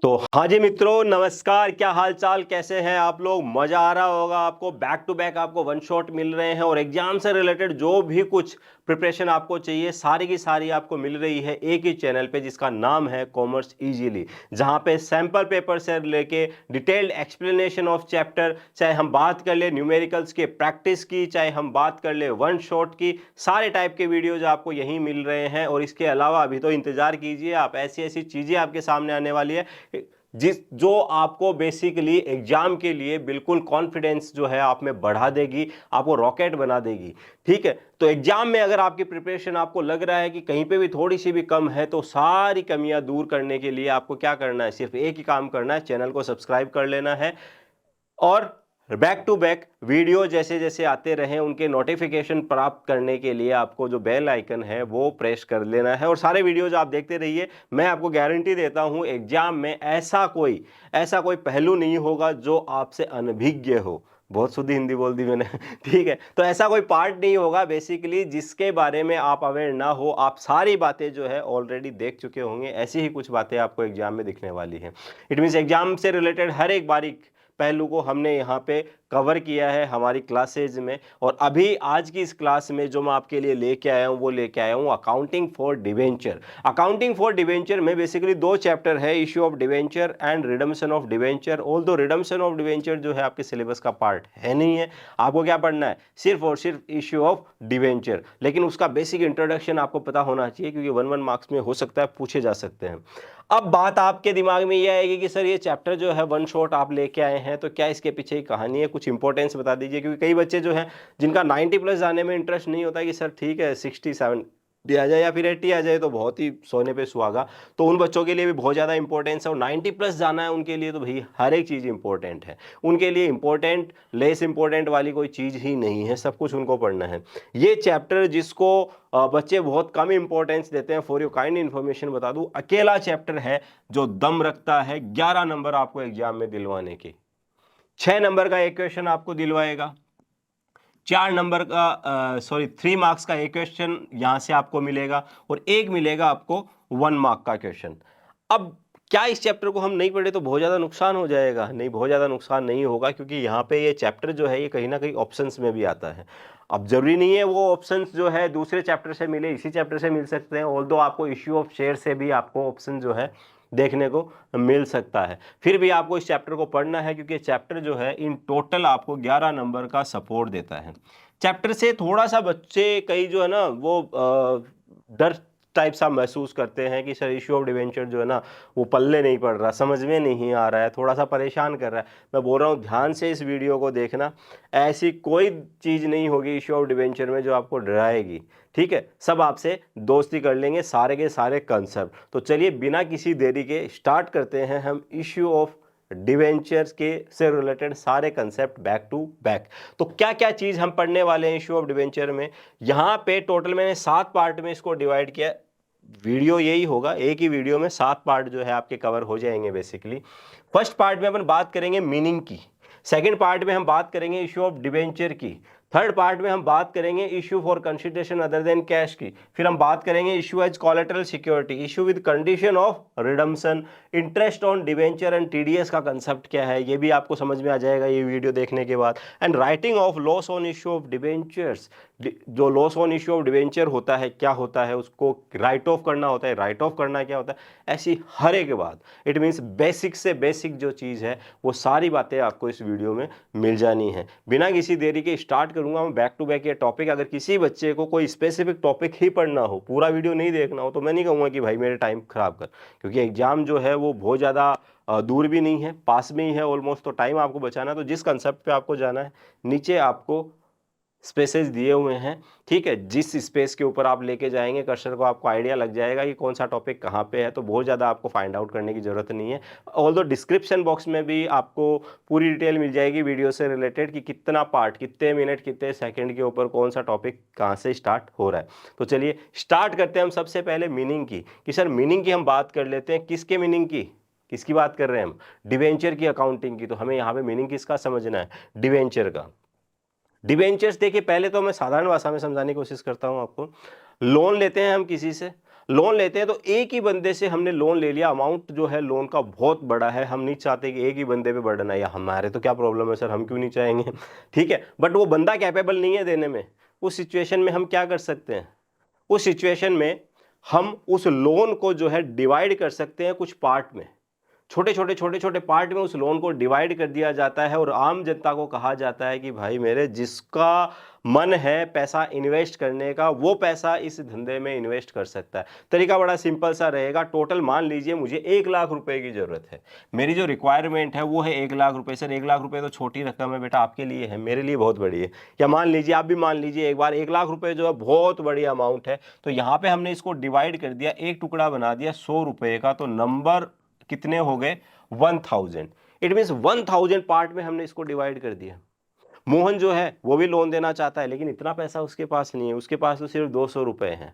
तो हाँ जी मित्रों, नमस्कार। क्या हाल चाल, कैसे हैं आप लोग? मजा आ रहा होगा आपको। बैक टू बैक आपको वन शॉट मिल रहे हैं और एग्जाम से रिलेटेड जो भी कुछ प्रिपरेशन आपको चाहिए सारी की सारी आपको मिल रही है एक ही चैनल पे जिसका नाम है कॉमर्स इजीली, जहां पे सैंपल पेपर से लेके डिटेल्ड एक्सप्लेनेशन ऑफ चैप्टर, चाहे हम बात कर ले न्यूमेरिकल्स के प्रैक्टिस की, चाहे हम बात कर ले वन शॉट की, सारे टाइप के वीडियोज आपको यहीं मिल रहे हैं। और इसके अलावा अभी तो इंतजार कीजिए आप, ऐसी ऐसी चीजें आपके सामने आने वाली है जो आपको बेसिकली एग्जाम के लिए बिल्कुल कॉन्फिडेंस जो है आप में बढ़ा देगी, आपको रॉकेट बना देगी। ठीक है, तो एग्जाम में अगर आपकी प्रिपरेशन आपको लग रहा है कि कहीं पे भी थोड़ी सी भी कम है, तो सारी कमियां दूर करने के लिए आपको क्या करना है, सिर्फ एक ही काम करना है, चैनल को सब्सक्राइब कर लेना है और बैक टू बैक वीडियो जैसे जैसे आते रहें उनके नोटिफिकेशन प्राप्त करने के लिए आपको जो बेल आइकन है वो प्रेस कर लेना है और सारे वीडियोज आप देखते रहिए। मैं आपको गारंटी देता हूं एग्जाम में ऐसा कोई पहलू नहीं होगा जो आपसे अनभिज्ञ हो। बहुत शुद्ध हिंदी बोल दी मैंने ठीक है, तो ऐसा कोई पार्ट नहीं होगा बेसिकली जिसके बारे में आप अवेयर ना हो। आप सारी बातें जो है ऑलरेडी देख चुके होंगे, ऐसी ही कुछ बातें आपको एग्जाम में दिखने वाली है। इट मीन्स एग्जाम से रिलेटेड हर एक बारीक पहलू को हमने यहाँ पे कवर किया है हमारी क्लासेज में। और अभी आज की इस क्लास में जो मैं आपके लिए लेके आया हूँ वो लेके आया हूँ accounting for debenture. Accounting for debenture में बेसिकली दो चैप्टर है, issue of debenture and redemption of debenture. Although redemption of debenture जो है आपके सिलेबस का पार्ट है नहीं है, आपको क्या पढ़ना है, सिर्फ और सिर्फ इश्यू ऑफ डिवेंचर। लेकिन उसका बेसिक इंट्रोडक्शन आपको पता होना चाहिए क्योंकि 1 मार्क्स में हो सकता है पूछे जा सकते हैं। अब बात आपके दिमाग में ये आएगी कि सर ये चैप्टर जो है वन शॉट आप लेके आए हैं, तो क्या इसके पीछे की कहानी है, कुछ इंपॉर्टेंस बता दीजिए। क्योंकि कई बच्चे जो हैं जिनका 90 प्लस जाने में इंटरेस्ट नहीं होता कि सर ठीक है 67 आ जाए या फिर 80 आ जाए तो बहुत ही सोने पे सुहागा, तो उन बच्चों के लिए भी बहुत ज़्यादा इंपॉर्टेंस है। और 90 प्लस जाना है उनके लिए तो भाई हर एक चीज़ इंपॉर्टेंट है। उनके लिए इंपॉर्टेंट लेस इंपॉर्टेंट वाली कोई चीज़ ही नहीं है, सब कुछ उनको पढ़ना है। ये चैप्टर जिसको बच्चे बहुत कम इंपॉर्टेंस देते हैं, फॉर योर काइंड इन्फॉर्मेशन बता दूं, अकेला चैप्टर है जो दम रखता है 11 नंबर आपको एग्जाम में दिलवाने के। 6 नंबर का एक क्वेश्चन आपको दिलवाएगा, 4 नंबर का 3 मार्क्स का एक क्वेश्चन यहां से आपको मिलेगा और एक मिलेगा आपको 1 मार्क का क्वेश्चन। अब क्या इस चैप्टर को हम नहीं पढ़े तो बहुत ज़्यादा नुकसान हो जाएगा? नहीं, बहुत ज़्यादा नुकसान नहीं होगा क्योंकि यहाँ पे ये चैप्टर जो है ये कहीं ना कहीं ऑप्शंस में भी आता है। अब जरूरी नहीं है वो ऑप्शंस जो है दूसरे चैप्टर से मिले, इसी चैप्टर से मिल सकते हैं। ऑल्दो आपको इश्यू ऑफ शेयर से भी आपको ऑप्शन जो है देखने को मिल सकता है। फिर भी आपको इस चैप्टर को पढ़ना है क्योंकि चैप्टर जो है इन टोटल आपको 11 नंबर का सपोर्ट देता है। चैप्टर से थोड़ा सा बच्चे कई जो है ना वो डर टाइप सा महसूस करते हैं कि सर इश्यू ऑफ डिवेंचर जो है ना वो पल्ले नहीं पड़ रहा, समझ में नहीं आ रहा है, थोड़ा सा परेशान कर रहा है। मैं बोल रहा हूँ ध्यान से इस वीडियो को देखना, ऐसी कोई चीज़ नहीं होगी इश्यू ऑफ डिवेंचर में जो आपको डराएगी। ठीक है, सब आपसे दोस्ती कर लेंगे सारे के सारे कंसेप्ट। तो चलिए बिना किसी देरी के स्टार्ट करते हैं हम इश्यू ऑफ डिवेंचर्स के से रिलेटेड सारे कंसेप्ट बैक टू बैक। तो क्या क्या चीज़ हम पढ़ने वाले हैं इश्यू ऑफ डिवेंचर में? यहाँ पे टोटल मैंने 7 पार्ट में इसको डिवाइड किया। वीडियो यही होगा, एक ही वीडियो में 7 पार्ट जो है आपके कवर हो जाएंगे बेसिकली। फर्स्ट पार्ट में अपन बात करेंगे मीनिंग की, सेकंड पार्ट में हम बात करेंगे इश्यू ऑफ डिवेंचर की, थर्ड पार्ट में हम बात करेंगे issue for consideration other than cash की, फिर हम बात करेंगे issue as collateral security, issue with condition of redemption, interest on debenture and TDS का कंसेप्ट क्या है ये भी आपको समझ में आ जाएगा ये वीडियो देखने के बाद, and writing off loss on issue of debentures. जो loss on issue of debenture होता है क्या होता है, उसको राइट ऑफ करना होता है, राइट ऑफ करना क्या होता है, ऐसी हर एक बात, इट मीन्स बेसिक से बेसिक जो चीज़ है वो सारी बातें आपको इस वीडियो में मिल जानी है। बिना किसी देरी के स्टार्ट करूंगा मैं बैक टू बैक ये टॉपिक। अगर किसी बच्चे को कोई स्पेसिफिक टॉपिक ही पढ़ना हो, पूरा वीडियो नहीं देखना हो, तो मैं नहीं कहूँगा कि भाई मेरे टाइम खराब कर, क्योंकि एग्जाम जो है वो बहुत ज़्यादा दूर भी नहीं है, पास में ही है ऑलमोस्ट। तो टाइम आपको बचाना है, तो जिस कंसेप्ट पे आपको जाना है नीचे आपको स्पेसेस दिए हुए हैं। ठीक है, जिस स्पेस के ऊपर आप लेके जाएंगे कर्सर को आपको आइडिया लग जाएगा कि कौन सा टॉपिक कहाँ पे है, तो बहुत ज़्यादा आपको फाइंड आउट करने की ज़रूरत नहीं है। ऑल्दो डिस्क्रिप्शन बॉक्स में भी आपको पूरी डिटेल मिल जाएगी वीडियो से रिलेटेड कि कितना पार्ट, कितने मिनट, कितने सेकंड के ऊपर कौन सा टॉपिक कहाँ से स्टार्ट हो रहा है। तो चलिए स्टार्ट करते हैं हम सबसे पहले मीनिंग की, कि सर मीनिंग की हम बात कर लेते हैं। किसके मीनिंग की, किसकी बात कर रहे हैं हम? डिवेंचर की, अकाउंटिंग की। तो हमें यहाँ पे मीनिंग किसका समझना है? डिवेंचर का। डिबेंचर्स देखिए, पहले तो मैं साधारण भाषा में समझाने की कोशिश करता हूं आपको। लोन लेते हैं हम किसी से, लोन लेते हैं तो एक ही बंदे से हमने लोन ले लिया, अमाउंट जो है लोन का बहुत बड़ा है, हम नहीं चाहते कि एक ही बंदे पे बर्डन आए, या हमारे तो क्या प्रॉब्लम है सर, हम क्यों नहीं चाहेंगे, ठीक है, बट वो बंदा कैपेबल नहीं है देने में। उस सिचुएशन में हम क्या कर सकते हैं, उस सिचुएशन में हम उस लोन को जो है डिवाइड कर सकते हैं कुछ पार्ट में, छोटे छोटे पार्ट में उस लोन को डिवाइड कर दिया जाता है, और आम जनता को कहा जाता है कि भाई मेरे जिसका मन है पैसा इन्वेस्ट करने का, वो पैसा इस धंधे में इन्वेस्ट कर सकता है। तरीका बड़ा सिंपल सा रहेगा। टोटल मान लीजिए मुझे 1 लाख रुपए की जरूरत है, मेरी जो रिक्वायरमेंट है वो है 1 लाख रुपए। सर 1 लाख रुपए तो छोटी रकम है बेटा, आपके लिए है, मेरे लिए बहुत बड़ी है। या मान लीजिए, आप भी मान लीजिए एक बार 1 लाख रुपए जो है बहुत बड़ी अमाउंट है, तो यहाँ पे हमने इसको डिवाइड कर दिया, एक टुकड़ा बना दिया 100 रुपए का, तो नंबर कितने हो गए, 1000। इट मीन्स 1000 पार्ट में हमने इसको डिवाइड कर दिया। मोहन जो है वो भी लोन देना चाहता है, लेकिन इतना पैसा उसके पास नहीं है, उसके पास तो सिर्फ 200 रुपए हैं।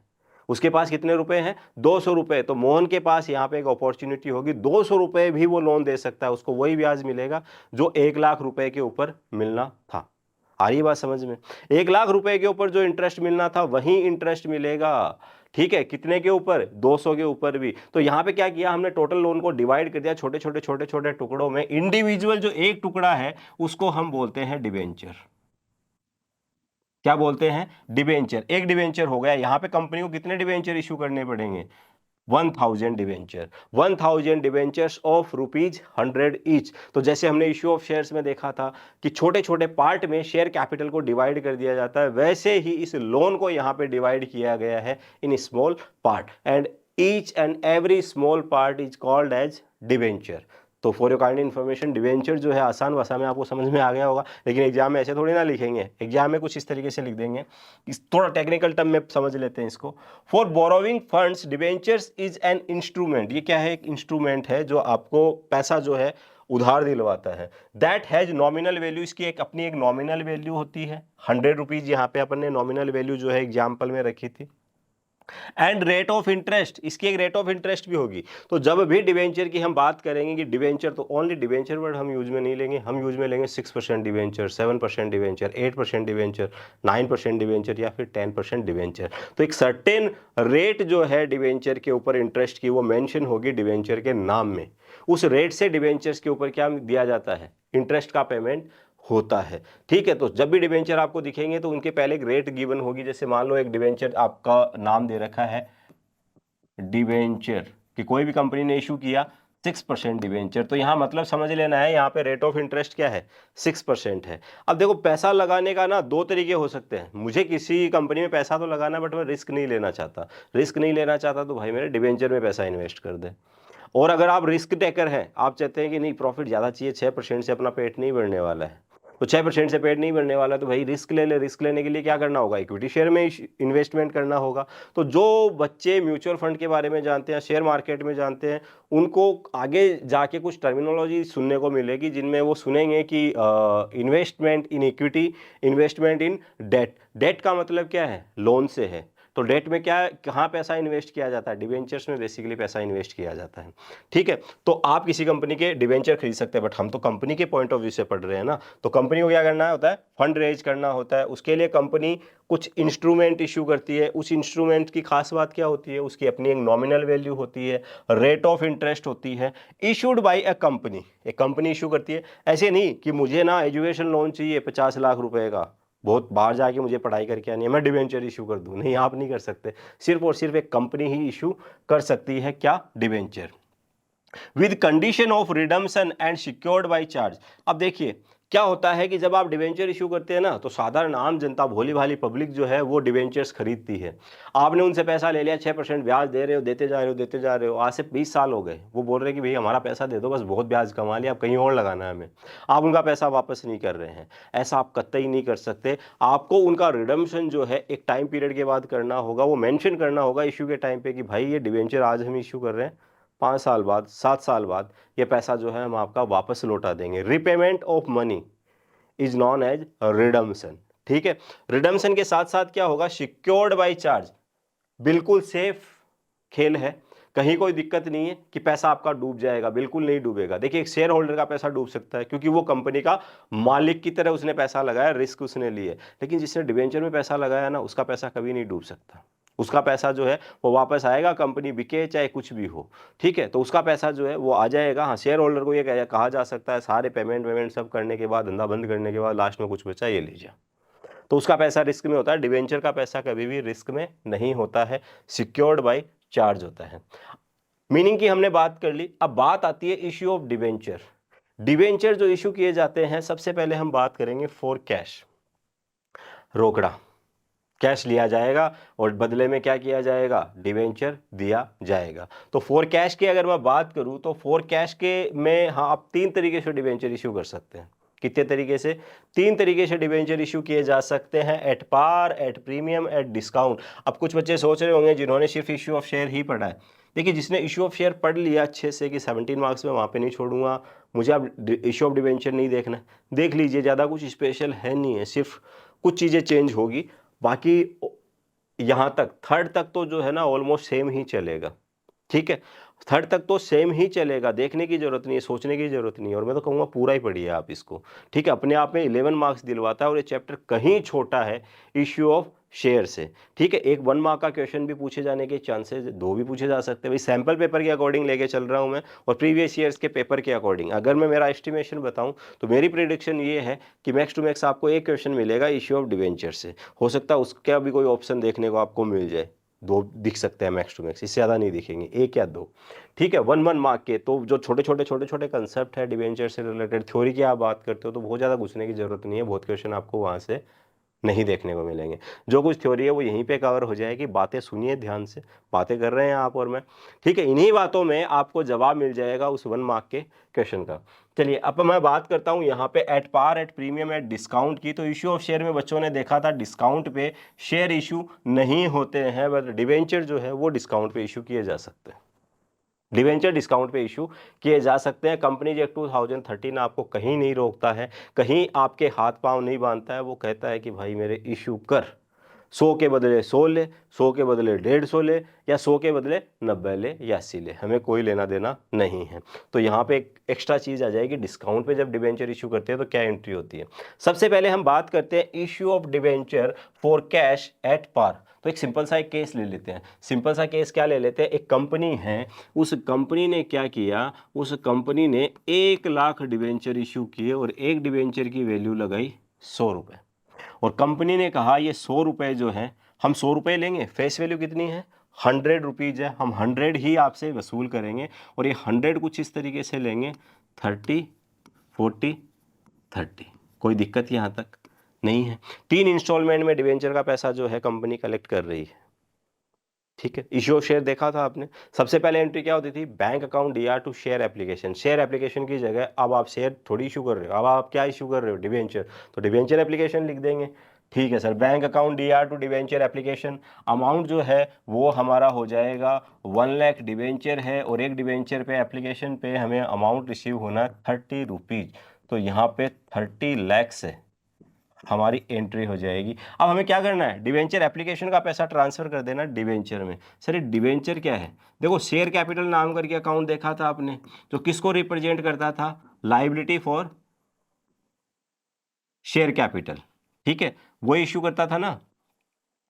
उसके पास कितने रुपए हैं, 200 रुपए। तो मोहन के पास यहाँ पे एक अपॉर्चुनिटी होगी, 200 रुपए भी वो लोन दे सकता है, उसको वही ब्याज मिलेगा जो 1 लाख रुपए के ऊपर मिलना था। आ रही बात समझ में? 1 लाख रुपए के ऊपर जो इंटरेस्ट मिलना था वही इंटरेस्ट मिलेगा, ठीक है, कितने के ऊपर, 200 के ऊपर भी। तो यहाँ पे क्या किया हमने, टोटल लोन को डिवाइड कर दिया छोटे छोटे टुकड़ों में। इंडिविजुअल जो एक टुकड़ा है उसको हम बोलते हैं डिबेंचर। क्या बोलते हैं, डिबेंचर। एक डिबेंचर हो गया। यहाँ पे कंपनी को कितने डिबेंचर इशू करने पड़ेंगे, 1000 डिबेंचर, 1000 डिबेंचर्स ऑफ ₹100 ईच। तो जैसे हमने इशू ऑफ शेयर्स में देखा था कि छोटे छोटे पार्ट में शेयर कैपिटल को डिवाइड कर दिया जाता है, वैसे ही इस लोन को यहाँ पे डिवाइड किया गया है in small part, and each and every small part is called as debenture. तो for your kind information, debenture जो है आसान भाषा में आपको समझ में आ गया होगा, लेकिन एग्जाम में ऐसे थोड़ी ना लिखेंगे, एग्जाम में कुछ इस तरीके से लिख देंगे। इस थोड़ा टेक्निकल टर्म में समझ लेते हैं इसको। For borrowing funds debentures is an instrument. ये क्या है, एक इंस्ट्रूमेंट है जो आपको पैसा जो है उधार दिलवाता है। दैट हैज नॉमिनल वैल्यू, इसकी एक अपनी एक नॉमिनल वैल्यू होती है, 100 रुपीज। यहाँ पे अपन ने नॉमिनल वैल्यू जो है एग्जाम्पल में रखी थी। एंड रेट ऑफ इंटरेस्ट, इसकी एक रेट ऑफ इंटरेस्ट भी होगी। तो जब भी डिवेंचर की हम बात करेंगे कि डिवेंचर, तो ओनली डिवेंचर वर्ड हम यूज में नहीं लेंगे, हम यूज में लेंगे 6% डिवेंचर, 7% डिवेंचर, 8% डिवेंचर, 9% डिवेंचर या फिर 10% डिवेंचर। तो एक सर्टेन रेट जो है डिवेंचर के ऊपर इंटरेस्ट की, वो मेंशन होगी डिवेंचर के नाम में। उस रेट से डिवेंचर्स के ऊपर क्या दिया जाता है, इंटरेस्ट का पेमेंट होता है, ठीक है। तो जब भी डिवेंचर आपको दिखेंगे तो उनके पहले एक रेट गिवन होगी। जैसे मान लो एक डिवेंचर आपका नाम दे रखा है डिवेंचर, कि कोई भी कंपनी ने इशू किया 6% डिवेंचर, तो यहाँ मतलब समझ लेना है, यहाँ पे रेट ऑफ इंटरेस्ट क्या है, 6% है। अब देखो पैसा लगाने का ना दो तरीके हो सकते हैं। मुझे किसी कंपनी में पैसा तो लगाना, बट मैं रिस्क नहीं लेना चाहता। रिस्क नहीं लेना चाहता तो भाई मेरे डिवेंचर में पैसा इन्वेस्ट कर दे। और अगर आप रिस्क टेकर हैं, आप चाहते हैं कि नहीं प्रॉफिट ज़्यादा चाहिए, 6% से अपना पेट नहीं भरने वाला है, तो 6% से पेट नहीं भरने वाला, तो भाई रिस्क ले ले। रिस्क लेने के लिए क्या करना होगा, इक्विटी शेयर में इन्वेस्टमेंट करना होगा। तो जो बच्चे म्यूचुअल फंड के बारे में जानते हैं, शेयर मार्केट में जानते हैं, उनको आगे जाके कुछ टर्मिनोलॉजी सुनने को मिलेगी, जिनमें वो सुनेंगे कि investment in equity, investment in debt. Debt का मतलब क्या है, लोन से है। तो डेट में क्या, कहाँ पैसा इन्वेस्ट किया जाता है, डिवेंचर्स में बेसिकली पैसा इन्वेस्ट किया जाता है, ठीक है। तो आप किसी कंपनी के डिवेंचर खरीद सकते हैं, बट हम तो कंपनी के पॉइंट ऑफ व्यू से पढ़ रहे हैं ना। तो कंपनी को क्या करना होता है, फंड रेज करना होता है। उसके लिए कंपनी कुछ इंस्ट्रूमेंट इशू करती है। उस इंस्ट्रूमेंट की खास बात क्या होती है, उसकी अपनी एक नॉमिनल वैल्यू होती है, रेट ऑफ इंटरेस्ट होती है, इशूड बाई अ कंपनी। एक कंपनी इशू करती है। ऐसे नहीं कि मुझे ना एजुकेशन लोन चाहिए 50 लाख रुपए का, बहुत बाहर जाके मुझे पढ़ाई करके आनी है, मैं डिवेंचर इशू कर दूं, नहीं आप नहीं कर सकते। सिर्फ और सिर्फ एक कंपनी ही इशू कर सकती है क्या, debenture, with condition of redemption and secured by charge. अब देखिए क्या होता है कि जब आप डिवेंचर इशू करते हैं ना, तो साधारण आम जनता, भोली भाली पब्लिक जो है वो डिवेंचर्स खरीदती है। आपने उनसे पैसा ले लिया, 6% ब्याज दे रहे हो, देते जा रहे हो, देते जा रहे हो, आज से 20 साल हो गए। वो बोल रहे हैं कि भाई हमारा पैसा दे दो, बस बहुत ब्याज कमा लिया, अब कहीं और लगाना है हमें। आप उनका पैसा वापस नहीं कर रहे हैं, ऐसा आप कतई नहीं कर सकते। आपको उनका रिडम्पशन जो है एक टाइम पीरियड के बाद करना होगा, वो मेंशन करना होगा इशू के टाइम पे कि भाई ये डिवेंचर आज हम इशू कर रहे हैं, 5 साल बाद, 7 साल बाद ये पैसा जो है हम आपका वापस लौटा देंगे। Repayment of money is known as redemption, ठीक है। रिडम्पशन के साथ साथ क्या होगा, सिक्योर्ड बाय चार्ज। बिल्कुल सेफ खेल है, कहीं कोई दिक्कत नहीं है कि पैसा आपका डूब जाएगा, बिल्कुल नहीं डूबेगा। देखिए एक शेयर होल्डर का पैसा डूब सकता है, क्योंकि वो कंपनी का मालिक की तरह उसने पैसा लगाया, रिस्क उसने लिए। लेकिन जिसने डिवेंचर में पैसा लगाया ना, उसका पैसा कभी नहीं डूब सकता। उसका पैसा जो है वो वापस आएगा, कंपनी बिके चाहे कुछ भी हो, ठीक है। तो उसका पैसा जो है वो आ जाएगा। हाँ, शेयर होल्डर को ये कहा जा सकता है सारे पेमेंट वेमेंट सब करने के बाद, धंधा बंद करने के बाद लास्ट में कुछ बचा ये लीजिए, तो उसका पैसा रिस्क में होता है। डिवेंचर का पैसा कभी भी रिस्क में नहीं होता है, सिक्योर्ड बाय चार्ज होता है। मीनिंग की हमने बात कर ली। अब बात आती है इश्यू ऑफ डिवेंचर। डिवेंचर जो इश्यू किए जाते हैं, सबसे पहले हम बात करेंगे फॉर कैश, रोकड़ा, कैश लिया जाएगा और बदले में क्या किया जाएगा, डिवेंचर दिया जाएगा। तो फॉर कैश की अगर मैं बात करूं तो फॉर कैश के में हाँ आप 3 तरीके से डिवेंचर इश्यू कर सकते हैं। कितने तरीके से, 3 तरीके से डिवेंचर इश्यू किए जा सकते हैं, at par, at premium, at discount. अब कुछ बच्चे सोच रहे होंगे जिन्होंने सिर्फ इश्यू ऑफ शेयर ही पढ़ा है, देखिए जिसने इश्यू ऑफ शेयर पढ़ लिया अच्छे से कि 17 मार्क्स में वहाँ पे नहीं छोड़ूंगा, मुझे अब इश्यू ऑफ डिवेंचर नहीं देखना, देख लीजिए ज़्यादा कुछ स्पेशल है नहीं है, सिर्फ कुछ चीज़ें चेंज होगी, बाकी यहाँ तक थर्ड तक तो जो है ना ऑलमोस्ट सेम ही चलेगा, ठीक है। थर्ड तक तो सेम ही चलेगा, देखने की जरूरत नहीं है, सोचने की जरूरत नहीं है, और मैं तो कहूँगा पूरा ही पढ़िए आप इसको, ठीक है। अपने आप में 11 मार्क्स दिलवाता है और ये चैप्टर कहीं छोटा है इश्यू ऑफ शेयर से, ठीक है। एक 1 मार्क का क्वेश्चन भी पूछे जाने के चांसेस, 2 भी पूछे जा सकते हैं भाई, सैंपल पेपर के अकॉर्डिंग लेके चल रहा हूँ मैं, और प्रीवियस ईयर्स के पेपर के अकॉर्डिंग अगर मैं मेरा एस्टिमेशन बताऊँ तो मेरी प्रिडिक्शन ये है कि मैक्स टू मैक्स आपको एक क्वेश्चन मिलेगा इश्यू ऑफ डिवेंचर से, हो सकता है उसका भी कोई ऑप्शन देखने को आपको मिल जाए, 2 दिख सकते हैं मैक्स टू मैक्स, इससे ज़्यादा नहीं दिखेंगे, 1 या 2, ठीक है। 1 मार्क के तो जो छोटे छोटे कंसेप्ट है डिवेंचर से रिलेटेड, थ्योरी की आप बात करते हो तो बहुत ज़्यादा घुसने की जरूरत नहीं है, बहुत क्वेश्चन आपको वहाँ से नहीं देखने को मिलेंगे। जो कुछ थ्योरी है वो यहीं पे कवर हो जाएगी, बातें सुनिए ध्यान से, बातें कर रहे हैं आप और मैं, ठीक है। इन्हीं बातों में आपको जवाब मिल जाएगा उस 1 मार्क के क्वेश्चन का। चलिए अब मैं बात करता हूँ यहाँ पे at par, at premium, at discount की। तो इश्यू ऑफ शेयर में बच्चों ने देखा था डिस्काउंट पे शेयर इशू नहीं होते हैं, बट डिवेंचर जो है वो डिस्काउंट पे इशू किए जा सकते हैं, डिवेंचर डिस्काउंट पे इशू किए जा सकते हैं। कंपनीज एक्ट 2013 आपको कहीं नहीं रोकता है, कहीं आपके हाथ पांव नहीं बांधता है, वो कहता है कि भाई मेरे इशू कर, 100 के बदले 100 ले, 100 के बदले 150 ले, या 100 के बदले 90 ले या 80 ले, हमें कोई लेना देना नहीं है। तो यहाँ पे एक एक्स्ट्रा चीज़ आ जाएगी, डिस्काउंट पे जब डिवेंचर इशू करते हैं तो क्या एंट्री होती है। सबसे पहले हम बात करते हैं issue of debenture for cash at par. तो एक सिंपल सा एक केस ले लेते हैं, सिंपल सा केस क्या ले लेते हैं, एक कंपनी है, उस कंपनी ने क्या किया, उस कंपनी ने 1 लाख डिवेंचर इशू किए और एक डिवेंचर की वैल्यू लगाई 100 रुपये, और कंपनी ने कहा ये 100 रुपये जो है हम 100 रुपये लेंगे, फेस वैल्यू कितनी है 100 रुपीज़ है, हम 100 ही आपसे वसूल करेंगे, और ये 100 कुछ इस तरीके से लेंगे 30 40 30, कोई दिक्कत यहाँ तक नहीं है। 3 इंस्टॉलमेंट में डिवेंचर का पैसा जो है कंपनी कलेक्ट कर रही है, ठीक है। इश्यू ऑफ शेयर देखा था आपने, सबसे पहले एंट्री क्या होती थी, bank account DR to share application, share application की जगह अब आप शेयर थोड़ी इशू कर रहे हो, अब आप क्या इशू कर रहे हो, डिवेंचर, तो डिवेंचर एप्लीकेशन लिख देंगे, ठीक है sir. Bank account DR to debenture application, amount जो है वो हमारा हो जाएगा 1 लाख डिवेंचर है, और एक डिवेंचर पे एप्लीकेशन पे हमें अमाउंट रिसीव होना 30 रुपीज़, तो यहाँ पे 30 लाख से हमारी एंट्री हो जाएगी। अब हमें क्या करना है, डिवेंचर एप्लीकेशन का पैसा ट्रांसफर कर देना डिवेंचर में। सर ये डिवेंचर क्या है, देखो शेयर कैपिटल नाम करके अकाउंट देखा था आपने, तो किसको रिप्रेजेंट करता था, लायबिलिटी फॉर शेयर कैपिटल, ठीक है, वही इश्यू करता था ना,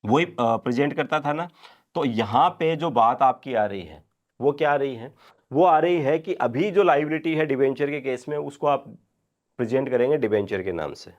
वही प्रेजेंट करता था ना। तो यहाँ पे जो बात आपकी आ रही है वो क्या आ रही है, वो आ रही है कि अभी जो लायबिलिटी है डिवेंचर के केस में उसको आप प्रेजेंट करेंगे डिवेंचर के नाम से।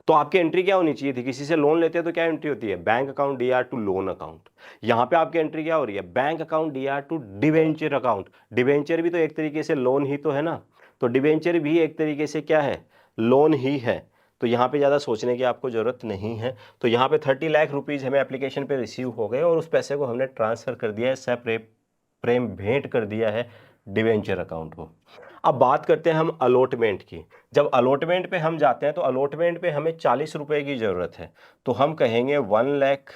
तो आपकी एंट्री क्या होनी चाहिए थी, किसी से लोन लेते हैं तो क्या एंट्री होती है, bank account DR to loan account. यहां पे आपकी एंट्री क्या हो रही है, bank account DR to debenture account. Debenture भी तो एक तरीके से लोन ही तो है ना, तो डिवेंचर भी एक तरीके से क्या है, लोन ही है। तो यहाँ पे ज़्यादा सोचने की आपको ज़रूरत नहीं है। तो यहाँ पे 30 लाख रुपीज़ हमें एप्लीकेशन पे रिसीव हो गए और उस पैसे को हमने ट्रांसफ़र कर दिया है, प्रेम भेंट कर दिया है डिवेंचर अकाउंट को। अब बात करते हैं हम अलॉटमेंट की। जब अलॉटमेंट पे हम जाते हैं तो अलॉटमेंट पे हमें 40 रुपए की ज़रूरत है, तो हम कहेंगे 1 लाख